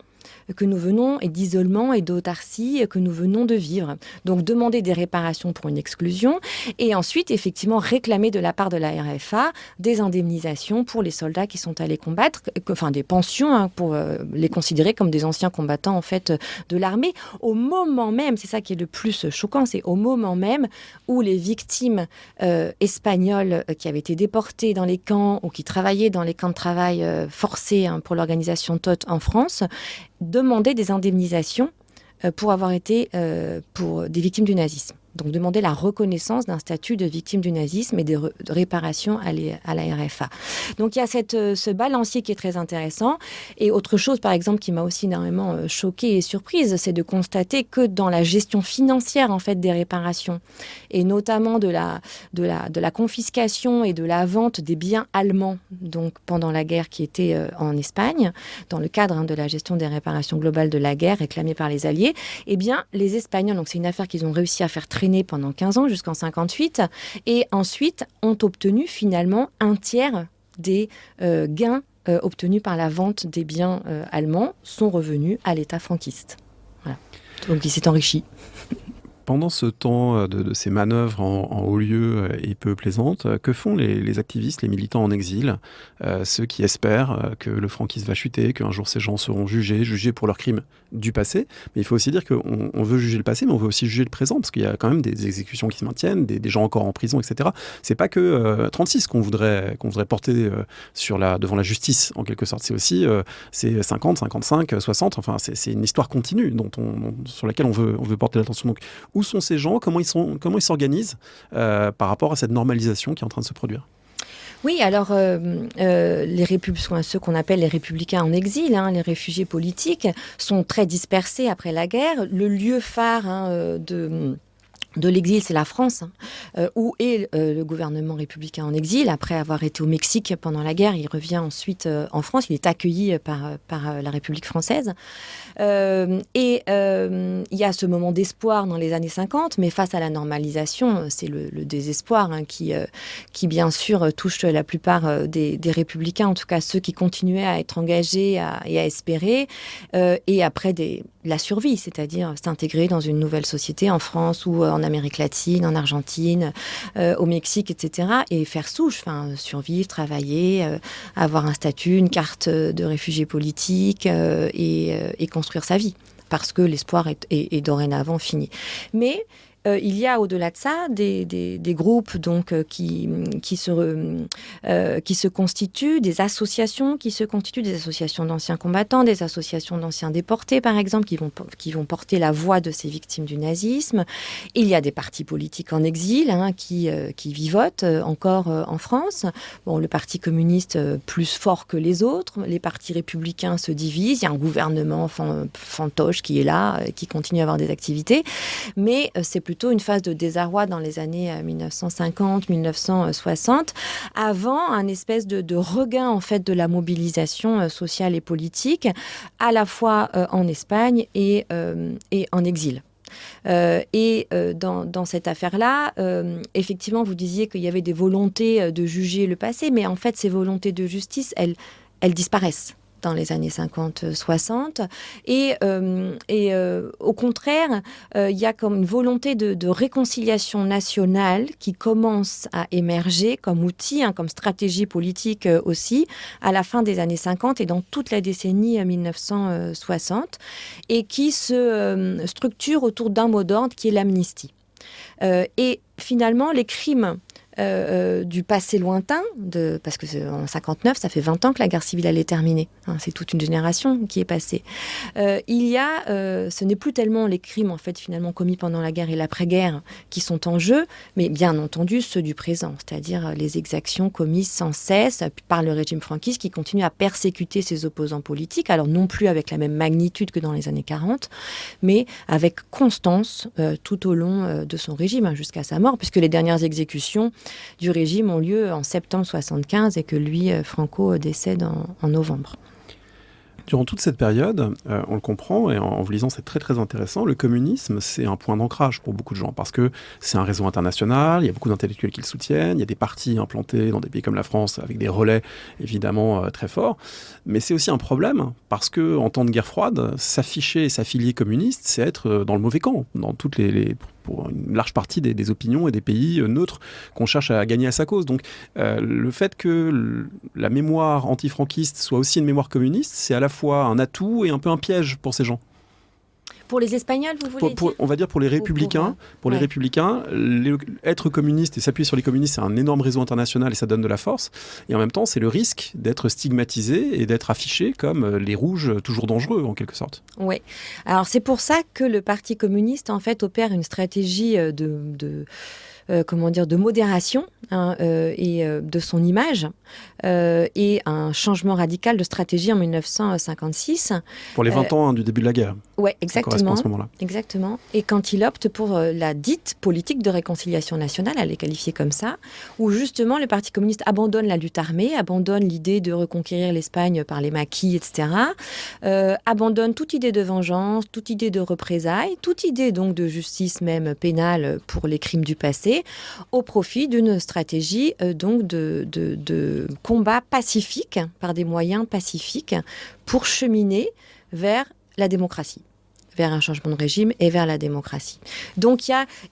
[SPEAKER 3] que nous venons, et d'isolement et d'autarcie que nous venons de vivre. Donc demander des réparations pour une exclusion et ensuite effectivement réclamer de la part de la RFA des indemnisations pour les soldats qui sont allés combattre, des pensions pour les considérer comme des anciens combattants en fait de l'armée. Au moment même, c'est ça qui est le plus choquant, c'est au moment même où les victimes espagnoles qui avaient été déportées dans les camps ou qui travaillaient dans les camps de travail forcés pour l'organisation TOT en France, demander des indemnisations pour avoir été pour des victimes du nazisme. Donc demander la reconnaissance d'un statut de victime du nazisme et des réparations à la RFA. Donc il y a ce balancier qui est très intéressant. Et autre chose, par exemple, qui m'a aussi énormément choquée et surprise, c'est de constater que dans la gestion financière en fait des réparations, et notamment de la confiscation et de la vente des biens allemands, donc pendant la guerre qui était en Espagne, dans le cadre de la gestion des réparations globales de la guerre réclamée par les Alliés, eh bien les Espagnols, donc c'est une affaire qu'ils ont réussi à faire traîner pendant 15 ans jusqu'en 58 et ensuite ont obtenu finalement un tiers des gains obtenus par la vente des biens allemands sont revenus à l'État franquiste. Voilà. Donc il s'est enrichi.
[SPEAKER 2] Pendant ce temps de ces manœuvres en haut lieu et peu plaisantes, que font les activistes, les militants en exil, ceux qui espèrent que le franquisme va chuter, qu'un jour ces gens seront jugés pour leurs crimes du passé. Mais il faut aussi dire qu'on veut juger le passé, mais on veut aussi juger le présent, parce qu'il y a quand même des exécutions qui se maintiennent, des gens encore en prison, etc. C'est pas que 36 qu'on voudrait porter devant la justice, en quelque sorte. C'est aussi c'est 50, 55, 60, enfin c'est une histoire continue sur laquelle on veut porter l'attention. Donc, où sont ces gens ? Comment ils s'organisent par rapport à cette normalisation qui est en train de se produire ?
[SPEAKER 3] Oui, alors ceux qu'on appelle les républicains en exil, les réfugiés politiques, sont très dispersés après la guerre. Le lieu phare de l'exil, c'est la France, où est le gouvernement républicain en exil. Après avoir été au Mexique pendant la guerre, il revient ensuite en France. Il est accueilli par la République française. Il y a ce moment d'espoir dans les années 50, mais face à la normalisation, c'est le désespoir qui bien sûr touche la plupart des républicains, en tout cas ceux qui continuaient à être engagés et à espérer. Et après la survie, c'est-à-dire s'intégrer dans une nouvelle société en France ou en Amérique latine, en Argentine, au Mexique, etc. Et faire souche, survivre, travailler, avoir un statut, une carte de réfugié politique et construire sa vie, parce que l'espoir est dorénavant fini. Mais il y a au-delà de ça des groupes donc, qui se constituent, des associations qui se constituent, des associations d'anciens combattants, des associations d'anciens déportés, par exemple, qui vont porter la voix de ces victimes du nazisme. Il y a des partis politiques en exil qui vivotent encore en France. Bon, le Parti communiste plus fort que les autres. Les partis républicains se divisent. Il y a un gouvernement fantoche qui est là, qui continue à avoir des activités. Mais c'est plutôt une phase de désarroi dans les années 1950-1960, avant un espèce de regain en fait de la mobilisation sociale et politique, à la fois en Espagne et en exil. Dans cette affaire-là, effectivement, vous disiez qu'il y avait des volontés de juger le passé, mais en fait, ces volontés de justice, elles disparaissent dans les années 50-60. Et au contraire, il y a comme une volonté de réconciliation nationale qui commence à émerger comme outil, comme stratégie politique aussi, à la fin des années 50 et dans toute la décennie 1960, et qui se structure autour d'un mot d'ordre qui est l'amnistie. Et finalement, les crimes du passé lointain, parce que en 59, ça fait 20 ans que la guerre civile elle est terminée. C'est toute une génération qui est passée. Ce n'est plus tellement les crimes en fait finalement commis pendant la guerre et l'après-guerre qui sont en jeu, mais bien entendu ceux du présent, c'est-à-dire les exactions commises sans cesse par le régime franquiste qui continue à persécuter ses opposants politiques, alors non plus avec la même magnitude que dans les années 40, mais avec constance tout au long de son régime, jusqu'à sa mort, puisque les dernières exécutions du régime ont lieu en septembre 75 et que lui, Franco, décède en novembre.
[SPEAKER 2] Durant toute cette période, on le comprend, et en vous lisant, c'est très très intéressant, le communisme, c'est un point d'ancrage pour beaucoup de gens, parce que c'est un réseau international, il y a beaucoup d'intellectuels qui le soutiennent, il y a des partis implantés dans des pays comme la France, avec des relais évidemment très forts, mais c'est aussi un problème, parce qu'en temps de guerre froide, s'afficher et s'affilier communiste, c'est être dans le mauvais camp, dans toutes pour une large partie des opinions et des pays neutres qu'on cherche à gagner à sa cause. Donc le fait que la mémoire antifranquiste soit aussi une mémoire communiste, c'est à la fois un atout et un peu un piège pour ces gens.
[SPEAKER 3] Pour les Espagnols, vous voulez dire ?
[SPEAKER 2] On va dire pour les républicains. Les républicains, être communiste et s'appuyer sur les communistes, c'est un énorme réseau international et ça donne de la force. Et en même temps, c'est le risque d'être stigmatisé et d'être affiché comme les rouges toujours dangereux, en quelque sorte.
[SPEAKER 3] Oui. Alors, c'est pour ça que le Parti communiste, en fait, opère une stratégie de modération et de son image et un changement radical de stratégie en 1956.
[SPEAKER 2] Pour les 20 ans du début de la guerre.
[SPEAKER 3] Oui, exactement.
[SPEAKER 2] À ce moment-là.
[SPEAKER 3] Exactement. Et quand il opte pour la dite politique de réconciliation nationale, elle est qualifiée comme ça, où justement le Parti communiste abandonne la lutte armée, abandonne l'idée de reconquérir l'Espagne par les maquis, etc., abandonne toute idée de vengeance, toute idée de représailles, toute idée donc de justice même pénale pour les crimes du passé, au profit d'une stratégie donc de combat pacifique, par des moyens pacifiques, pour cheminer vers la démocratie, vers un changement de régime et vers la démocratie. Donc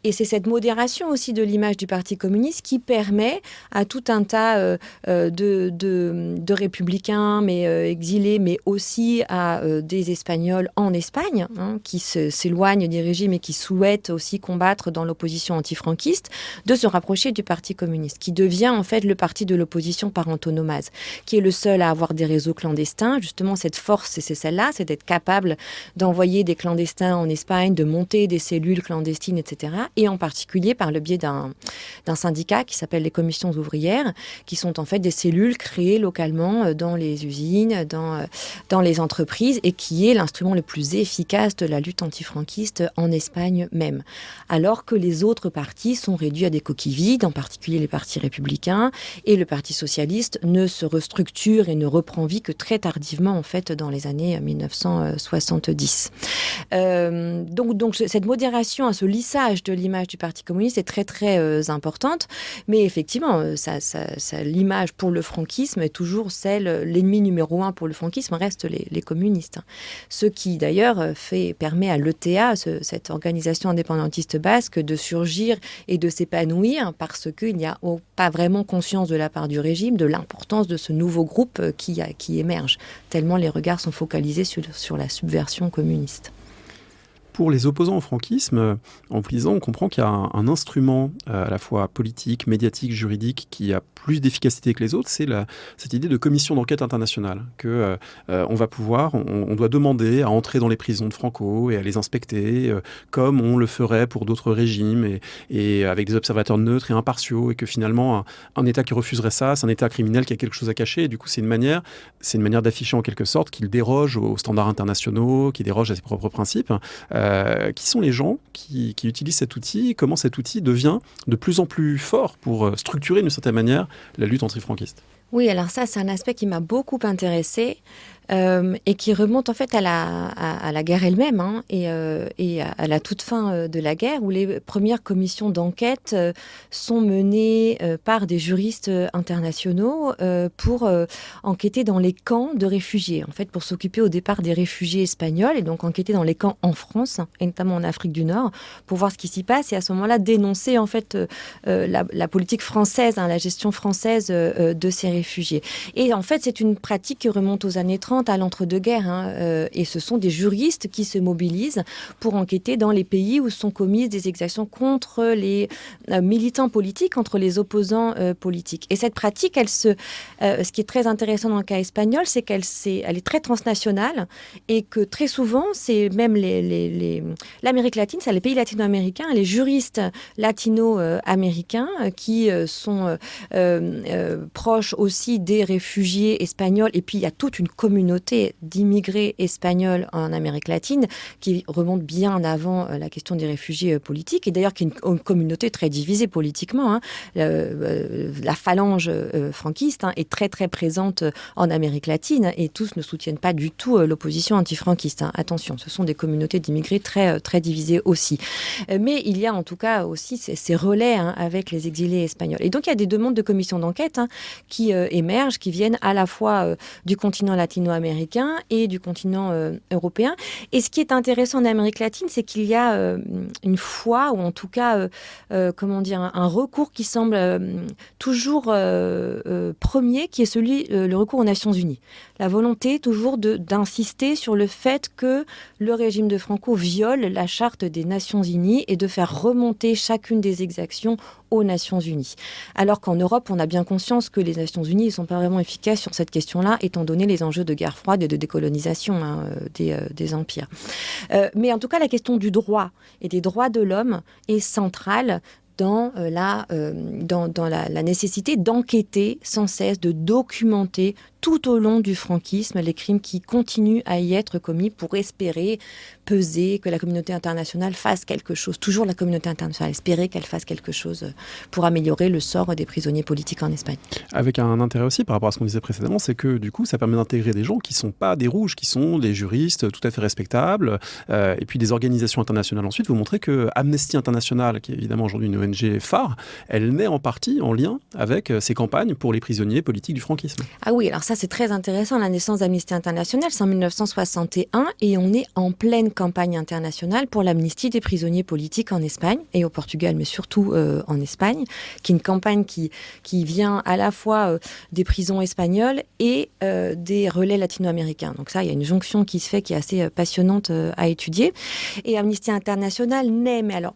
[SPEAKER 3] et c'est cette modération aussi de l'image du Parti communiste qui permet à tout un tas de républicains, mais exilés, mais aussi à des Espagnols en Espagne, qui s'éloignent des régimes et qui souhaitent aussi combattre dans l'opposition antifranquiste, de se rapprocher du Parti communiste, qui devient en fait le parti de l'opposition par antonomase, qui est le seul à avoir des réseaux clandestins. Justement, cette force, c'est celle-là, c'est d'être capable d'envoyer des clandestins en Espagne, de monter des cellules clandestines, etc. Et en particulier par le biais d'un syndicat qui s'appelle les commissions ouvrières, qui sont en fait des cellules créées localement dans les usines, dans les entreprises, et qui est l'instrument le plus efficace de la lutte antifranquiste en Espagne même. Alors que les autres partis sont réduits à des coquilles vides, en particulier les partis républicains, et le Parti socialiste ne se restructure et ne reprend vie que très tardivement, en fait, dans les années 1970. Donc cette modération, ce lissage de l'image du Parti communiste est très très importante, mais effectivement, l'image pour le franquisme est toujours l'ennemi numéro 1 pour le franquisme reste les communistes. Ce qui d'ailleurs permet à l'ETA, cette organisation indépendantiste basque, de surgir et de s'épanouir parce qu'il n'y a pas vraiment conscience de la part du régime de l'importance de ce nouveau groupe qui émerge, tellement les regards sont focalisés sur la subversion communiste.
[SPEAKER 2] Pour les opposants au franquisme, en vous lisant, on comprend qu'il y a un instrument à la fois politique, médiatique, juridique qui a plus d'efficacité que les autres, c'est cette idée de commission d'enquête internationale, que on va pouvoir, on doit demander à entrer dans les prisons de Franco et à les inspecter, comme on le ferait pour d'autres régimes, et avec des observateurs neutres et impartiaux, et que finalement, un État qui refuserait ça, c'est un État criminel qui a quelque chose à cacher, et du coup, c'est une manière d'afficher en quelque sorte qu'il déroge aux standards internationaux, qu'il déroge à ses propres principes. Qui sont les gens qui utilisent cet outil, comment cet outil devient de plus en plus fort pour structurer d'une certaine manière la lutte antifranquiste.
[SPEAKER 3] Oui, alors ça, c'est un aspect qui m'a beaucoup intéressée et qui remonte en fait à la guerre elle-même et à la toute fin de la guerre, où les premières commissions d'enquête sont menées par des juristes internationaux pour enquêter dans les camps de réfugiés, en fait pour s'occuper au départ des réfugiés espagnols et donc enquêter dans les camps en France et notamment en Afrique du Nord pour voir ce qui s'y passe et à ce moment-là dénoncer en fait la politique française, la gestion française de ces réfugiés. Et en fait, c'est une pratique qui remonte aux années 30 à l'entre-deux-guerres. Et ce sont des juristes qui se mobilisent pour enquêter dans les pays où sont commises des exactions contre les militants politiques, contre les opposants politiques. Et cette pratique, ce qui est très intéressant dans le cas espagnol, c'est qu'elle est très transnationale et que très souvent, c'est même l'Amérique latine, c'est les pays latino-américains, les juristes latino-américains qui sont proches aussi des réfugiés espagnols. Et puis, il y a toute une communauté d'immigrés espagnols en Amérique latine qui remonte bien avant la question des réfugiés politiques et d'ailleurs qui est une communauté très divisée politiquement. La phalange franquiste est très très présente en Amérique latine et tous ne soutiennent pas du tout l'opposition antifranquiste. Attention, ce sont des communautés d'immigrés très, très divisées aussi. Mais il y a en tout cas aussi ces relais avec les exilés espagnols. Et donc il y a des demandes de commissions d'enquête qui émergent, qui viennent à la fois du continent latino-américain et du continent européen. Et ce qui est intéressant en Amérique latine, c'est qu'il y a une foi, ou en tout cas, un recours qui semble toujours premier, qui est le recours aux Nations Unies. La volonté toujours d'insister sur le fait que le régime de Franco viole la charte des Nations Unies et de faire remonter chacune des exactions aux Nations Unies. Alors qu'en Europe, on a bien conscience que les Nations Unies ne sont pas vraiment efficaces sur cette question-là, étant donné les enjeux de guerre froide et de décolonisation des empires. Mais en tout cas, la question du droit et des droits de l'homme est centrale dans la nécessité d'enquêter sans cesse, de documenter tout au long du franquisme les crimes qui continuent à y être commis pour espérer peser, que la communauté internationale fasse quelque chose. Toujours la communauté internationale, espérer qu'elle fasse quelque chose pour améliorer le sort des prisonniers politiques en Espagne.
[SPEAKER 2] Avec un intérêt aussi par rapport à ce qu'on disait précédemment, c'est que du coup ça permet d'intégrer des gens qui ne sont pas des rouges, qui sont des juristes tout à fait respectables, et puis des organisations internationales. Ensuite, vous montrez que Amnesty International, qui est évidemment aujourd'hui une ONG phare, elle naît en partie en lien avec ces campagnes pour les prisonniers politiques du franquisme.
[SPEAKER 3] Ah oui, alors ça c'est très intéressant, la naissance d'Amnesty International, c'est en 1961 et on est en pleine campagne internationale pour l'amnistie des prisonniers politiques en Espagne et au Portugal, mais surtout en Espagne, qui est une campagne qui vient à la fois des prisons espagnoles et des relais latino-américains. Donc ça, il y a une jonction qui se fait qui est assez passionnante à étudier. Et Amnesty International naît, mais alors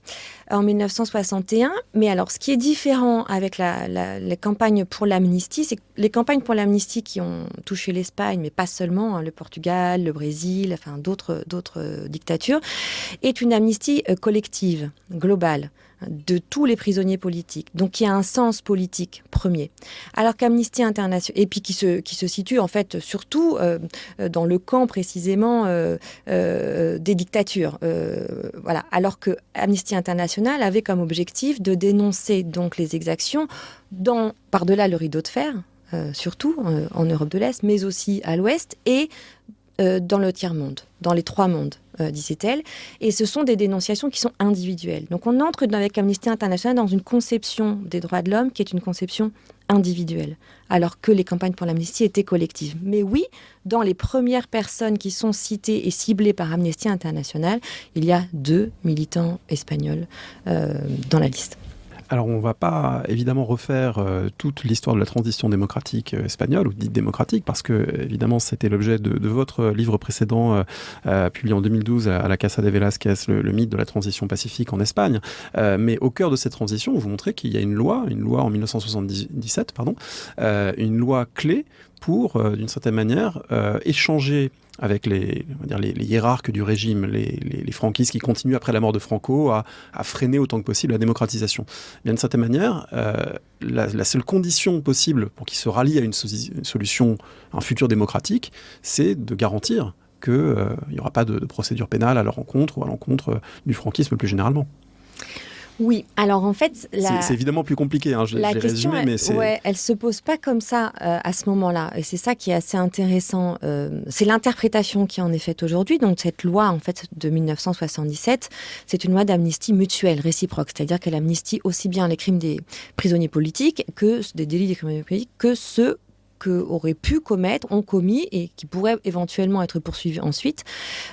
[SPEAKER 3] en 1961. Mais alors, ce qui est différent avec les campagnes pour l'amnistie, c'est que les campagnes pour l'amnistie qui ont touché l'Espagne, mais pas seulement, le Portugal, le Brésil, enfin d'autres dictatures, est une amnistie collective, globale, de tous les prisonniers politiques, donc qui a un sens politique premier. Alors qu'Amnesty International, et puis qui se situe en fait surtout dans le camp précisément des dictatures. Voilà. Alors que Amnesty International avait comme objectif de dénoncer donc les exactions par-delà le rideau de fer, surtout en Europe de l'Est, mais aussi à l'Ouest et dans le tiers-monde, dans les trois mondes, disait-elle. Et ce sont des dénonciations qui sont individuelles. Donc on entre avec Amnesty International dans une conception des droits de l'homme qui est une conception individuelle, alors que les campagnes pour l'amnistie étaient collectives. Mais oui, dans les premières personnes qui sont citées et ciblées par Amnesty International, il y a 2 militants espagnols dans la liste.
[SPEAKER 2] Alors, on ne va pas évidemment refaire toute l'histoire de la transition démocratique espagnole, ou dite démocratique, parce que, évidemment, c'était l'objet de votre livre précédent, publié en 2012 à la Casa de Velázquez, le mythe de la transition pacifique en Espagne. Mais au cœur de cette transition, vous montrez qu'il y a une loi en 1977, une loi clé pour, d'une certaine manière, échanger avec les hiérarques du régime, les franquistes qui continuent après la mort de Franco à freiner autant que possible la démocratisation. Bien, d'une certaine manière, la seule condition possible pour qu'ils se rallient à une solution, un futur démocratique, c'est de garantir qu'il n'y aura pas de procédure pénale à leur encontre ou à l'encontre du franquisme plus généralement.
[SPEAKER 3] Oui, alors en fait...
[SPEAKER 2] C'est évidemment plus compliqué, je l'ai résumé, mais c'est...
[SPEAKER 3] Ouais, elle ne se pose pas comme ça à ce moment-là. Et c'est ça qui est assez intéressant. C'est l'interprétation qui en est faite aujourd'hui. Donc cette loi en fait, de 1977, c'est une loi d'amnistie mutuelle, réciproque. C'est-à-dire qu'elle amnistie aussi bien les crimes des prisonniers politiques que des délits des criminels politiques que ceux qu'auraient pu commettre, ont commis et qui pourraient éventuellement être poursuivis ensuite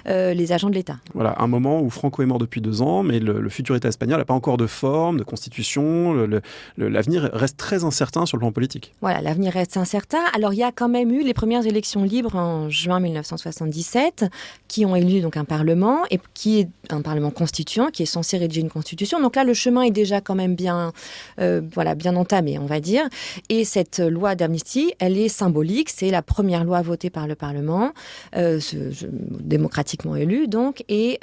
[SPEAKER 3] les agents de l'État.
[SPEAKER 2] Voilà, un moment où Franco est mort depuis 2 ans, mais le futur État espagnol n'a pas encore de forme, de constitution. L'avenir reste très incertain sur le plan politique.
[SPEAKER 3] Voilà, l'avenir reste incertain. Alors, il y a quand même eu les premières élections libres en juin 1977 qui ont élu donc un parlement, et qui est un parlement constituant, qui est censé rédiger une constitution. Donc là, le chemin est déjà quand même bien entamé, on va dire. Et cette loi d'amnistie, elle est symbolique. C'est la première loi votée par le Parlement, démocratiquement élue, donc. Et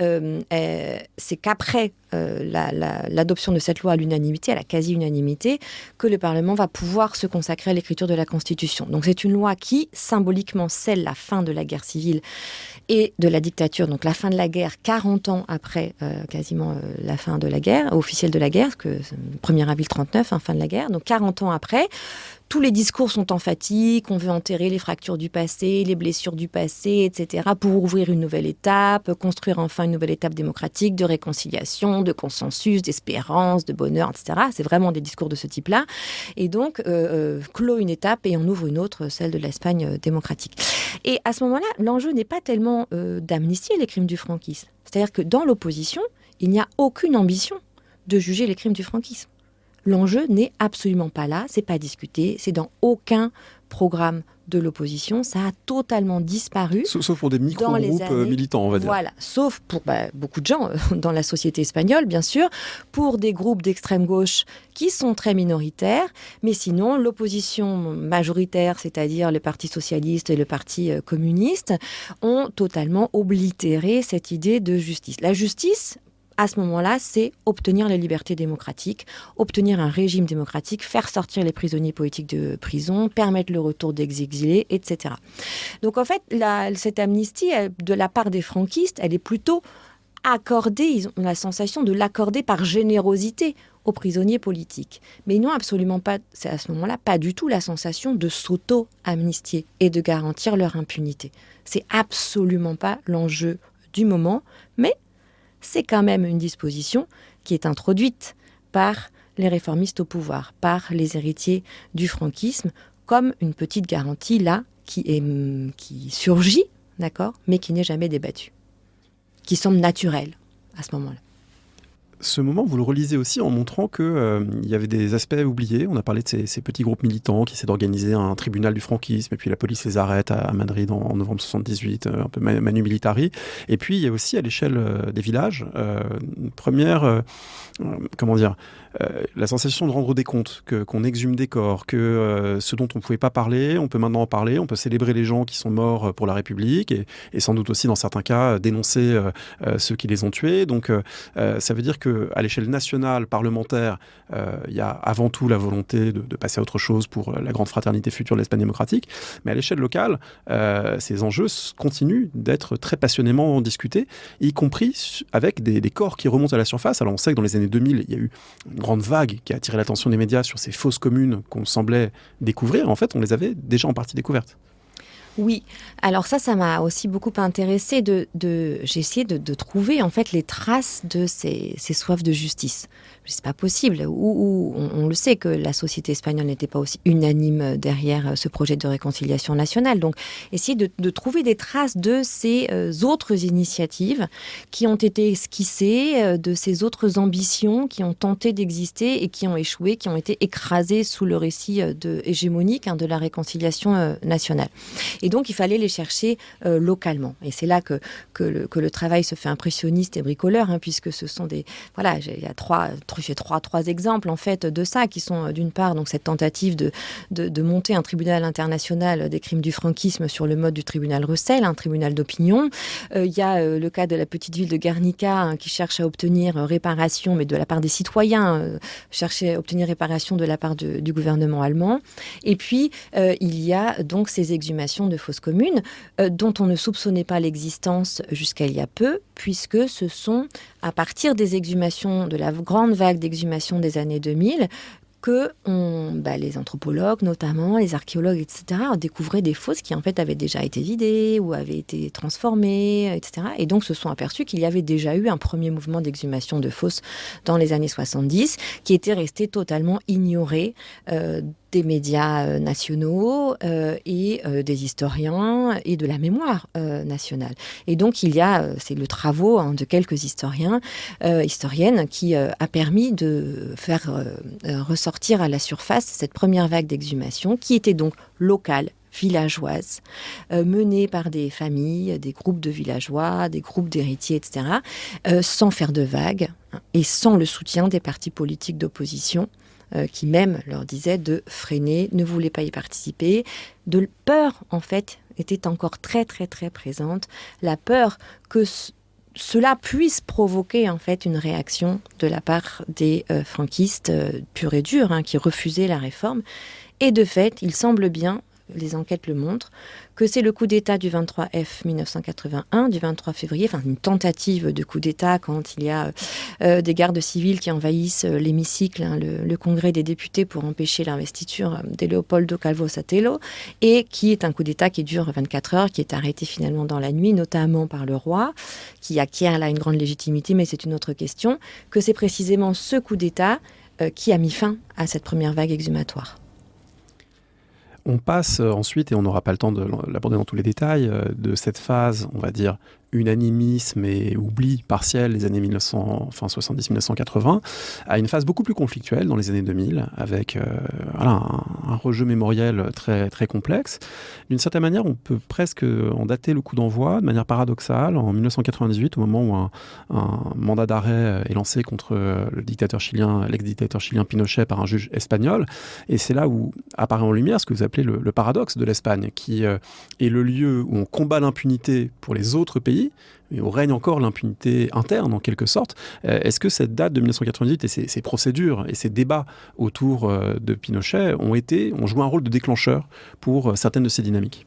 [SPEAKER 3] c'est qu'après l'adoption de cette loi à l'unanimité, à la quasi-unanimité, que le Parlement va pouvoir se consacrer à l'écriture de la Constitution. Donc c'est une loi qui, symboliquement, scelle la fin de la guerre civile et de la dictature, donc la fin de la guerre 40 ans après quasiment la fin de la guerre, officielle de la guerre, que 1er avril 39, fin de la guerre, donc 40 ans après. Tous les discours sont emphatiques, on veut enterrer les fractures du passé, les blessures du passé, etc., pour ouvrir une nouvelle étape, construire enfin une nouvelle étape démocratique, de réconciliation, de consensus, d'espérance, de bonheur, etc. C'est vraiment des discours de ce type-là. Et donc, clôt une étape et on ouvre une autre, celle de l'Espagne démocratique. Et à ce moment-là, l'enjeu n'est pas tellement d'amnistier les crimes du franquisme. C'est-à-dire que dans l'opposition, il n'y a aucune ambition de juger les crimes du franquisme. L'enjeu n'est absolument pas là, c'est pas discuté, c'est dans aucun programme de l'opposition, ça a totalement disparu.
[SPEAKER 2] Sauf pour des micro-groupes militants, on va dire.
[SPEAKER 3] Voilà, sauf pour beaucoup de gens dans la société espagnole, bien sûr, pour des groupes d'extrême gauche qui sont très minoritaires, mais sinon, l'opposition majoritaire, c'est-à-dire le Parti socialiste et le Parti communiste, ont totalement oblitéré cette idée de justice. La justice, à ce moment-là, c'est obtenir les libertés démocratiques, obtenir un régime démocratique, faire sortir les prisonniers politiques de prison, permettre le retour des exilés, etc. Donc en fait, cette amnistie, de la part des franquistes, elle est plutôt accordée, ils ont la sensation de l'accorder par générosité aux prisonniers politiques. Mais ils n'ont absolument pas, c'est à ce moment-là, pas du tout la sensation de s'auto-amnistier et de garantir leur impunité. C'est absolument pas l'enjeu du moment, mais c'est quand même une disposition qui est introduite par les réformistes au pouvoir, par les héritiers du franquisme, comme une petite garantie là qui surgit, d'accord, mais qui n'est jamais débattue, qui semble naturelle à ce moment-là.
[SPEAKER 2] Ce moment, vous le relisez aussi en montrant qu'il y avait des aspects oubliés. On a parlé de ces petits groupes militants qui essaient d'organiser un tribunal du franquisme, et puis la police les arrête à Madrid en novembre 78, un peu manu militari. Et puis, il y a aussi, à l'échelle des villages, une première... la sensation de rendre des comptes, qu'on exhume des corps, que ce dont on ne pouvait pas parler, on peut maintenant en parler, on peut célébrer les gens qui sont morts pour la République, et sans doute aussi, dans certains cas, dénoncer ceux qui les ont tués. Donc, ça veut dire qu'à l'échelle nationale, parlementaire, il y a avant tout la volonté de passer à autre chose pour la grande fraternité future de l'Espagne démocratique, mais à l'échelle locale, ces enjeux continuent d'être très passionnément discutés, y compris avec des corps qui remontent à la surface. Alors on sait que dans les années 2000, il y a eu une grande vague qui a attiré l'attention des médias sur ces fosses communes qu'on semblait découvrir. En fait, on les avait déjà en partie découvertes.
[SPEAKER 3] Oui, alors ça m'a aussi beaucoup intéressée. J'ai essayé de trouver en fait les traces de ces soifs de justice. C'est pas possible. On le sait que la société espagnole n'était pas aussi unanime derrière ce projet de réconciliation nationale. Donc, essayer de trouver des traces de ces autres initiatives qui ont été esquissées, de ces autres ambitions qui ont tenté d'exister et qui ont échoué, qui ont été écrasées sous le récit hégémonique de la réconciliation nationale. Et donc, il fallait les chercher localement. Et c'est là que le travail se fait impressionniste et bricoleur, puisque ce sont des... Voilà, j'ai trois exemples, en fait, de ça, qui sont, d'une part, donc, cette tentative de monter un tribunal international des crimes du franquisme sur le mode du tribunal Russell, un tribunal d'opinion. Il y a le cas de la petite ville de Guernica, qui cherche à obtenir réparation, mais de la part des citoyens, chercher à obtenir réparation de la part du gouvernement allemand. Et puis, il y a donc ces exhumations de fosses communes dont on ne soupçonnait pas l'existence jusqu'à il y a peu, puisque ce sont à partir des exhumations, de la grande vague d'exhumations des années 2000, que les anthropologues, notamment les archéologues, etc., découvraient des fosses qui en fait avaient déjà été vidées ou avaient été transformées, etc. Et donc se sont aperçus qu'il y avait déjà eu un premier mouvement d'exhumation de fosses dans les années 70 qui était resté totalement ignoré des médias nationaux et des historiens et de la mémoire nationale. Et donc, c'est le travaux de quelques historiennes qui a permis de faire ressortir à la surface cette première vague d'exhumation qui était donc locale, villageoise, menée par des familles, des groupes de villageois, des groupes d'héritiers, etc., sans faire de vagues et sans le soutien des partis politiques d'opposition qui même leur disaient de freiner, ne voulaient pas y participer. De peur, en fait, était encore très, très, très présente. La peur que cela puisse provoquer, en fait, une réaction de la part des franquistes purs et durs, qui refusaient la réforme. Et de fait, il semble bien, les enquêtes le montrent, que c'est le coup d'État du 23 F 1981, du 23 février, enfin une tentative de coup d'État quand il y a des gardes civils qui envahissent l'hémicycle, le congrès des députés pour empêcher l'investiture de Leopoldo Calvo Sotelo, et qui est un coup d'État qui dure 24 heures, qui est arrêté finalement dans la nuit, notamment par le roi, qui acquiert là une grande légitimité, mais c'est une autre question, que c'est précisément ce coup d'État qui a mis fin à cette première vague exhumatoire.
[SPEAKER 2] On passe ensuite, et on n'aura pas le temps de l'aborder dans tous les détails, de cette phase, on va dire, unanimisme et oubli partiel des années 1970-1980, à une phase beaucoup plus conflictuelle dans les années 2000, avec un rejeu mémoriel très, très complexe. D'une certaine manière, on peut presque en dater le coup d'envoi de manière paradoxale, en 1998, au moment où un mandat d'arrêt est lancé contre l'ex-dictateur chilien Pinochet par un juge espagnol. Et c'est là où apparaît en lumière ce que vous appelez le paradoxe de l'Espagne, qui est le lieu où on combat l'impunité pour les autres pays, mais où règne encore l'impunité interne, en quelque sorte. Est-ce que cette date de 1998 et ces procédures et ces débats autour de Pinochet ont joué un rôle de déclencheur pour certaines de ces dynamiques ?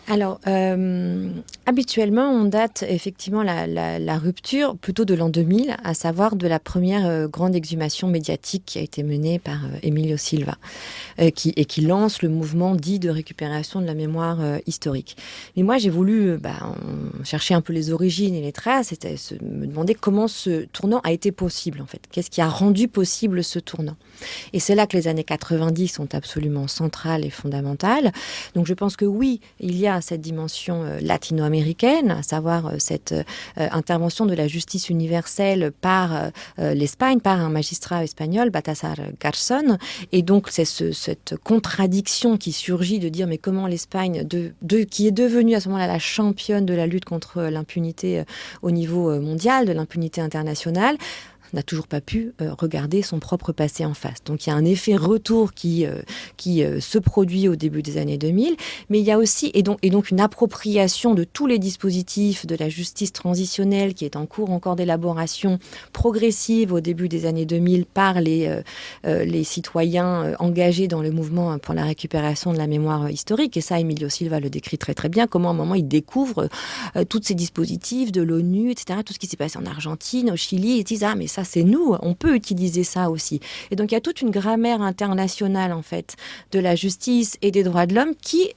[SPEAKER 3] Alors, habituellement, on date effectivement la rupture plutôt de l'an 2000, à savoir de la première grande exhumation médiatique qui a été menée par Emilio Silva, qui lance le mouvement dit de récupération de la mémoire historique. Mais moi, j'ai voulu chercher un peu les origines et les traces, et me demander comment ce tournant a été possible, en fait. Qu'est-ce qui a rendu possible ce tournant ? Et c'est là que les années 90 sont absolument centrales et fondamentales. Donc, je pense que oui, il y a cette dimension latino-américaine, à savoir cette intervention de la justice universelle par l'Espagne, par un magistrat espagnol, Baltasar Garzón. Et donc, c'est cette contradiction qui surgit de dire mais comment l'Espagne, qui est devenue à ce moment-là la championne de la lutte contre l'impunité au niveau mondial, de l'impunité internationale, n'a toujours pas pu regarder son propre passé en face. Donc il y a un effet retour qui se produit au début des années 2000, mais il y a aussi, et donc une appropriation de tous les dispositifs de la justice transitionnelle qui est en cours encore d'élaboration progressive au début des années 2000 par les citoyens engagés dans le mouvement pour la récupération de la mémoire historique. Et ça, Emilio Silva le décrit très très bien, comment à un moment il découvre tous ces dispositifs de l'ONU, etc., tout ce qui s'est passé en Argentine, au Chili, et disent « Ah, mais ça, c'est nous, on peut utiliser ça aussi ». Et donc, il y a toute une grammaire internationale, en fait, de la justice et des droits de l'homme qui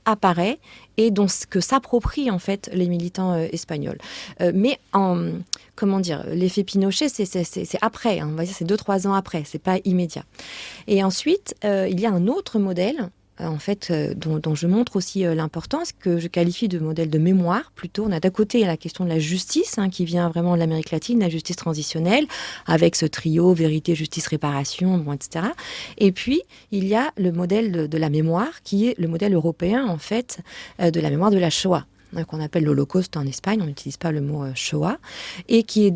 [SPEAKER 3] apparaît et que s'approprient en fait les militants espagnols. Mais l'effet Pinochet, c'est après, on va dire c'est 2-3 ans après, c'est pas immédiat. Et ensuite, il y a un autre modèle dont je montre aussi l'importance, que je qualifie de modèle de mémoire plutôt. On a d'un côté la question de la justice, qui vient vraiment de l'Amérique latine, la justice transitionnelle, avec ce trio vérité, justice, réparation, etc. Et puis, il y a le modèle de la mémoire, qui est le modèle européen, en fait, de la mémoire de la Shoah, qu'on appelle l'Holocauste en Espagne, on n'utilise pas le mot Shoah, et qui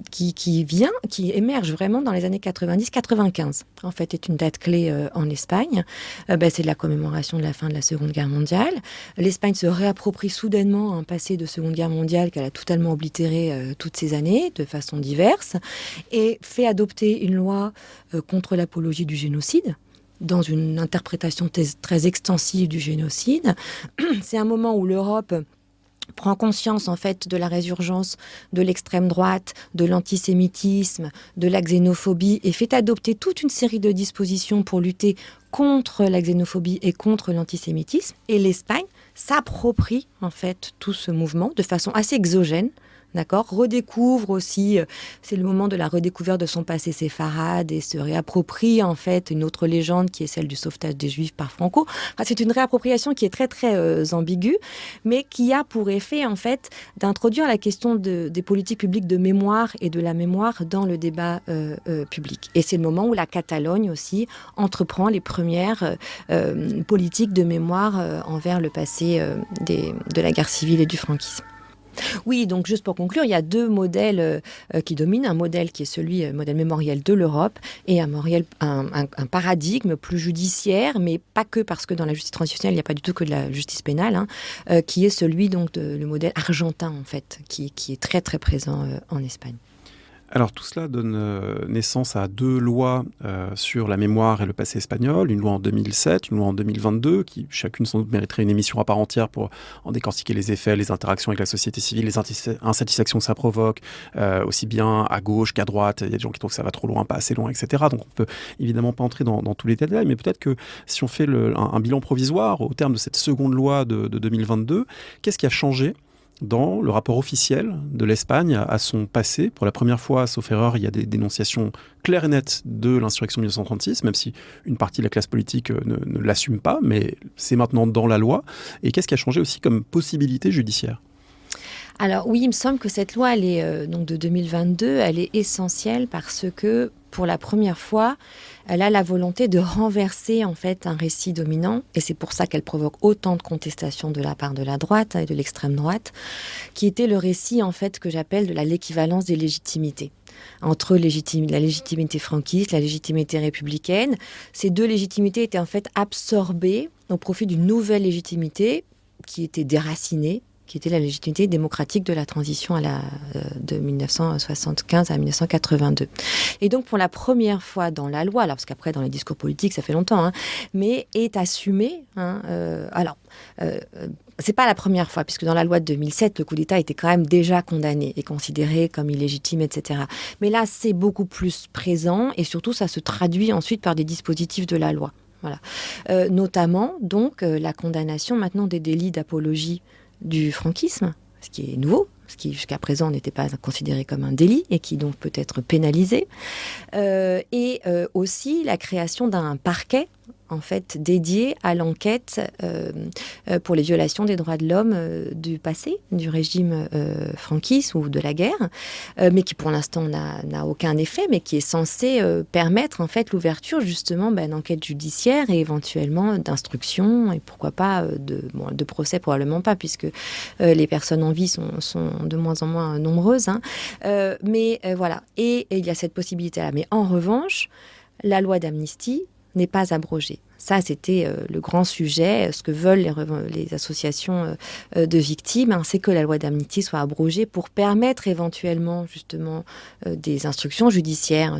[SPEAKER 3] émerge vraiment dans les années 90-95. En fait, est une date clé en Espagne. C'est la commémoration de la fin de la Seconde Guerre mondiale. L'Espagne se réapproprie soudainement un passé de Seconde Guerre mondiale qu'elle a totalement oblitéré toutes ces années, de façon diverse, et fait adopter une loi contre l'apologie du génocide, dans une interprétation très extensive du génocide. C'est un moment où l'Europe prend conscience en fait de la résurgence de l'extrême droite, de l'antisémitisme, de la xénophobie et fait adopter toute une série de dispositions pour lutter contre la xénophobie et contre l'antisémitisme. Et l'Espagne s'approprie en fait tout ce mouvement de façon assez exogène. D'accord, redécouvre aussi, c'est le moment de la redécouverte de son passé séfarade et se réapproprie en fait une autre légende qui est celle du sauvetage des Juifs par Franco. C'est une réappropriation qui est très très ambiguë, mais qui a pour effet en fait d'introduire la question des politiques publiques de mémoire et de la mémoire dans le débat public. Et c'est le moment où la Catalogne aussi entreprend les premières politiques de mémoire envers le passé de la guerre civile et du franquisme. Oui, donc juste pour conclure, il y a deux modèles qui dominent. Un modèle qui est celui, modèle mémoriel de l'Europe, et un paradigme plus judiciaire, mais pas que, parce que dans la justice transitionnelle, il n'y a pas du tout que de la justice pénale, qui est celui, donc, le modèle argentin, en fait, qui est très, très présent en Espagne.
[SPEAKER 2] Alors tout cela donne naissance à deux lois sur la mémoire et le passé espagnol, une loi en 2007, une loi en 2022, qui chacune sans doute mériterait une émission à part entière pour en décortiquer les effets, les interactions avec la société civile, les insatisfactions que ça provoque, aussi bien à gauche qu'à droite. Il y a des gens qui trouvent que ça va trop loin, pas assez loin, etc. Donc on peut évidemment pas entrer dans tous les détails, mais peut-être que si on fait un bilan provisoire au terme de cette seconde loi de 2022, qu'est-ce qui a changé dans le rapport officiel de l'Espagne à son passé? Pour la première fois, sauf erreur, il y a des dénonciations claires et nettes de l'insurrection de 1936, même si une partie de la classe politique ne l'assume pas, mais c'est maintenant dans la loi. Et qu'est-ce qui a changé aussi comme possibilité judiciaire?
[SPEAKER 3] Alors oui, il me semble que cette loi, elle est donc de 2022, elle est essentielle parce que pour la première fois, elle a la volonté de renverser en fait un récit dominant, et c'est pour ça qu'elle provoque autant de contestations de la part de la droite et de l'extrême droite, qui était le récit en fait que j'appelle de l'équivalence des légitimités entre la légitimité franquiste, la légitimité républicaine. Ces deux légitimités étaient en fait absorbées au profit d'une nouvelle légitimité qui était déracinée, qui était la légitimité démocratique de la transition de 1975 à 1982. Et donc, pour la première fois dans la loi, alors parce qu'après, dans les discours politiques, ça fait longtemps, mais est assumé. C'est pas la première fois, puisque dans la loi de 2007, le coup d'État était quand même déjà condamné et considéré comme illégitime, etc. Mais là, c'est beaucoup plus présent, et surtout, ça se traduit ensuite par des dispositifs de la loi. Voilà. Notamment, donc, la condamnation maintenant des délits d'apologie du franquisme, ce qui est nouveau, ce qui jusqu'à présent n'était pas considéré comme un délit et qui donc peut être pénalisé, et aussi la création d'un parquet en fait dédié à l'enquête pour les violations des droits de l'homme du passé, du régime franquiste ou de la guerre, mais qui pour l'instant n'a aucun effet, mais qui est censé permettre en fait l'ouverture justement d'enquêtes judiciaires et éventuellement d'instruction, et pourquoi pas de procès, probablement pas, puisque les personnes en vie sont de moins en moins nombreuses, mais voilà, et il y a cette possibilité-là. Mais en revanche, la loi d'amnistie n'est pas abrogée. Ça, c'était le grand sujet. Ce que veulent les associations de victimes, c'est que la loi d'amnistie soit abrogée pour permettre éventuellement, justement, des instructions judiciaires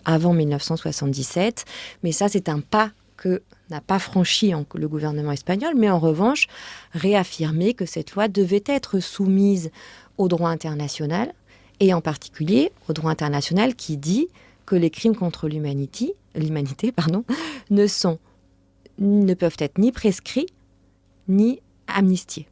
[SPEAKER 3] avant 1977. Mais ça, c'est un pas que n'a pas franchi le gouvernement espagnol, mais en revanche, réaffirmer que cette loi devait être soumise au droit international, et en particulier au droit international qui dit que les crimes contre l'humanité ne peuvent être ni prescrits, ni amnistiés.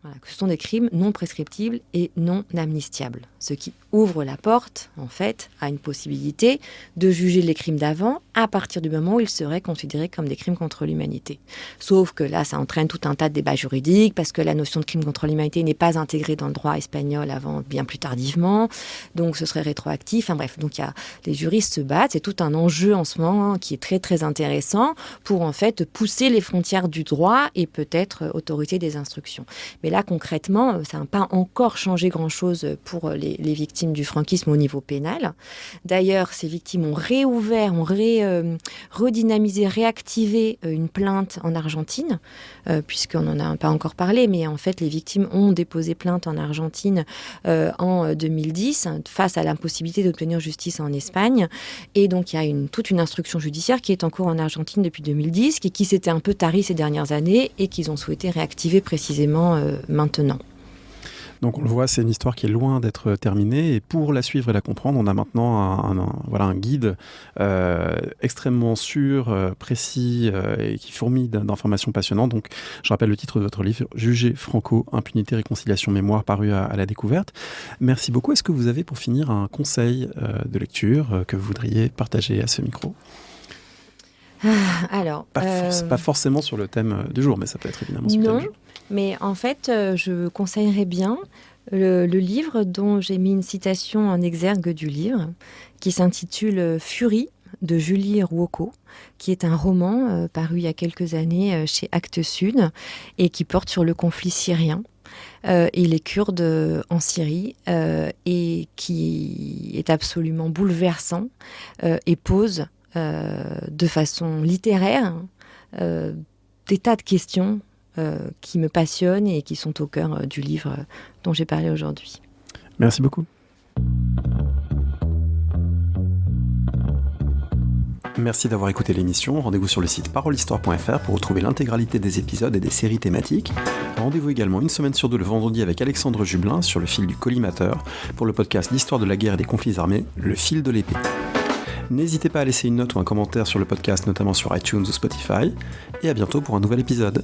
[SPEAKER 3] Voilà, que ce sont des crimes non prescriptibles et non amnistiables, ce qui ouvre la porte, en fait, à une possibilité de juger les crimes d'avant à partir du moment où ils seraient considérés comme des crimes contre l'humanité. Sauf que là, ça entraîne tout un tas de débats juridiques, parce que la notion de crime contre l'humanité n'est pas intégrée dans le droit espagnol avant bien plus tardivement, donc ce serait rétroactif. Enfin bref, donc les juristes se battent, c'est tout un enjeu en ce moment qui est très très intéressant pour en fait pousser les frontières du droit et peut-être autorité des instructions. Mais là, concrètement, ça n'a pas encore changé grand-chose pour les victimes du franquisme au niveau pénal. D'ailleurs, ces victimes ont réouvert, ont redynamisé, réactivé une plainte en Argentine, puisqu'on n'en a pas encore parlé, mais en fait, les victimes ont déposé plainte en Argentine en 2010 face à l'impossibilité d'obtenir justice en Espagne. Et donc, il y a toute une instruction judiciaire qui est en cours en Argentine depuis 2010, qui s'était un peu tarie ces dernières années et qu'ils ont souhaité réactiver précisément maintenant.
[SPEAKER 2] Donc on le voit, c'est une histoire qui est loin d'être terminée, et pour la suivre et la comprendre, on a maintenant un guide extrêmement sûr, précis et qui fourmille d'informations passionnantes. Donc je rappelle le titre de votre livre, Juger Franco, impunité, réconciliation, mémoire, paru à la Découverte. Merci beaucoup. Est-ce que vous avez pour finir un conseil de lecture que vous voudriez partager à ce micro ?
[SPEAKER 3] Alors,
[SPEAKER 2] pas forcément sur le thème du jour, mais ça peut être évidemment sur le thème du jour.
[SPEAKER 3] Mais en fait, je conseillerais bien le livre dont j'ai mis une citation en exergue du livre, qui s'intitule « Furie » de Julie Ruocco, qui est un roman paru il y a quelques années chez Actes Sud et qui porte sur le conflit syrien. Et les Kurdes en Syrie, et qui est absolument bouleversant et pose de façon littéraire des tas de questions qui me passionnent et qui sont au cœur du livre dont j'ai parlé aujourd'hui.
[SPEAKER 2] Merci beaucoup. Merci d'avoir écouté l'émission. Rendez-vous sur le site parolehistoire.fr pour retrouver l'intégralité des épisodes et des séries thématiques. Rendez-vous également une semaine sur deux le vendredi avec Alexandre Jublin sur le fil du collimateur pour le podcast L'histoire de la guerre et des conflits armés, le fil de l'épée. N'hésitez pas à laisser une note ou un commentaire sur le podcast, notamment sur iTunes ou Spotify. Et à bientôt pour un nouvel épisode.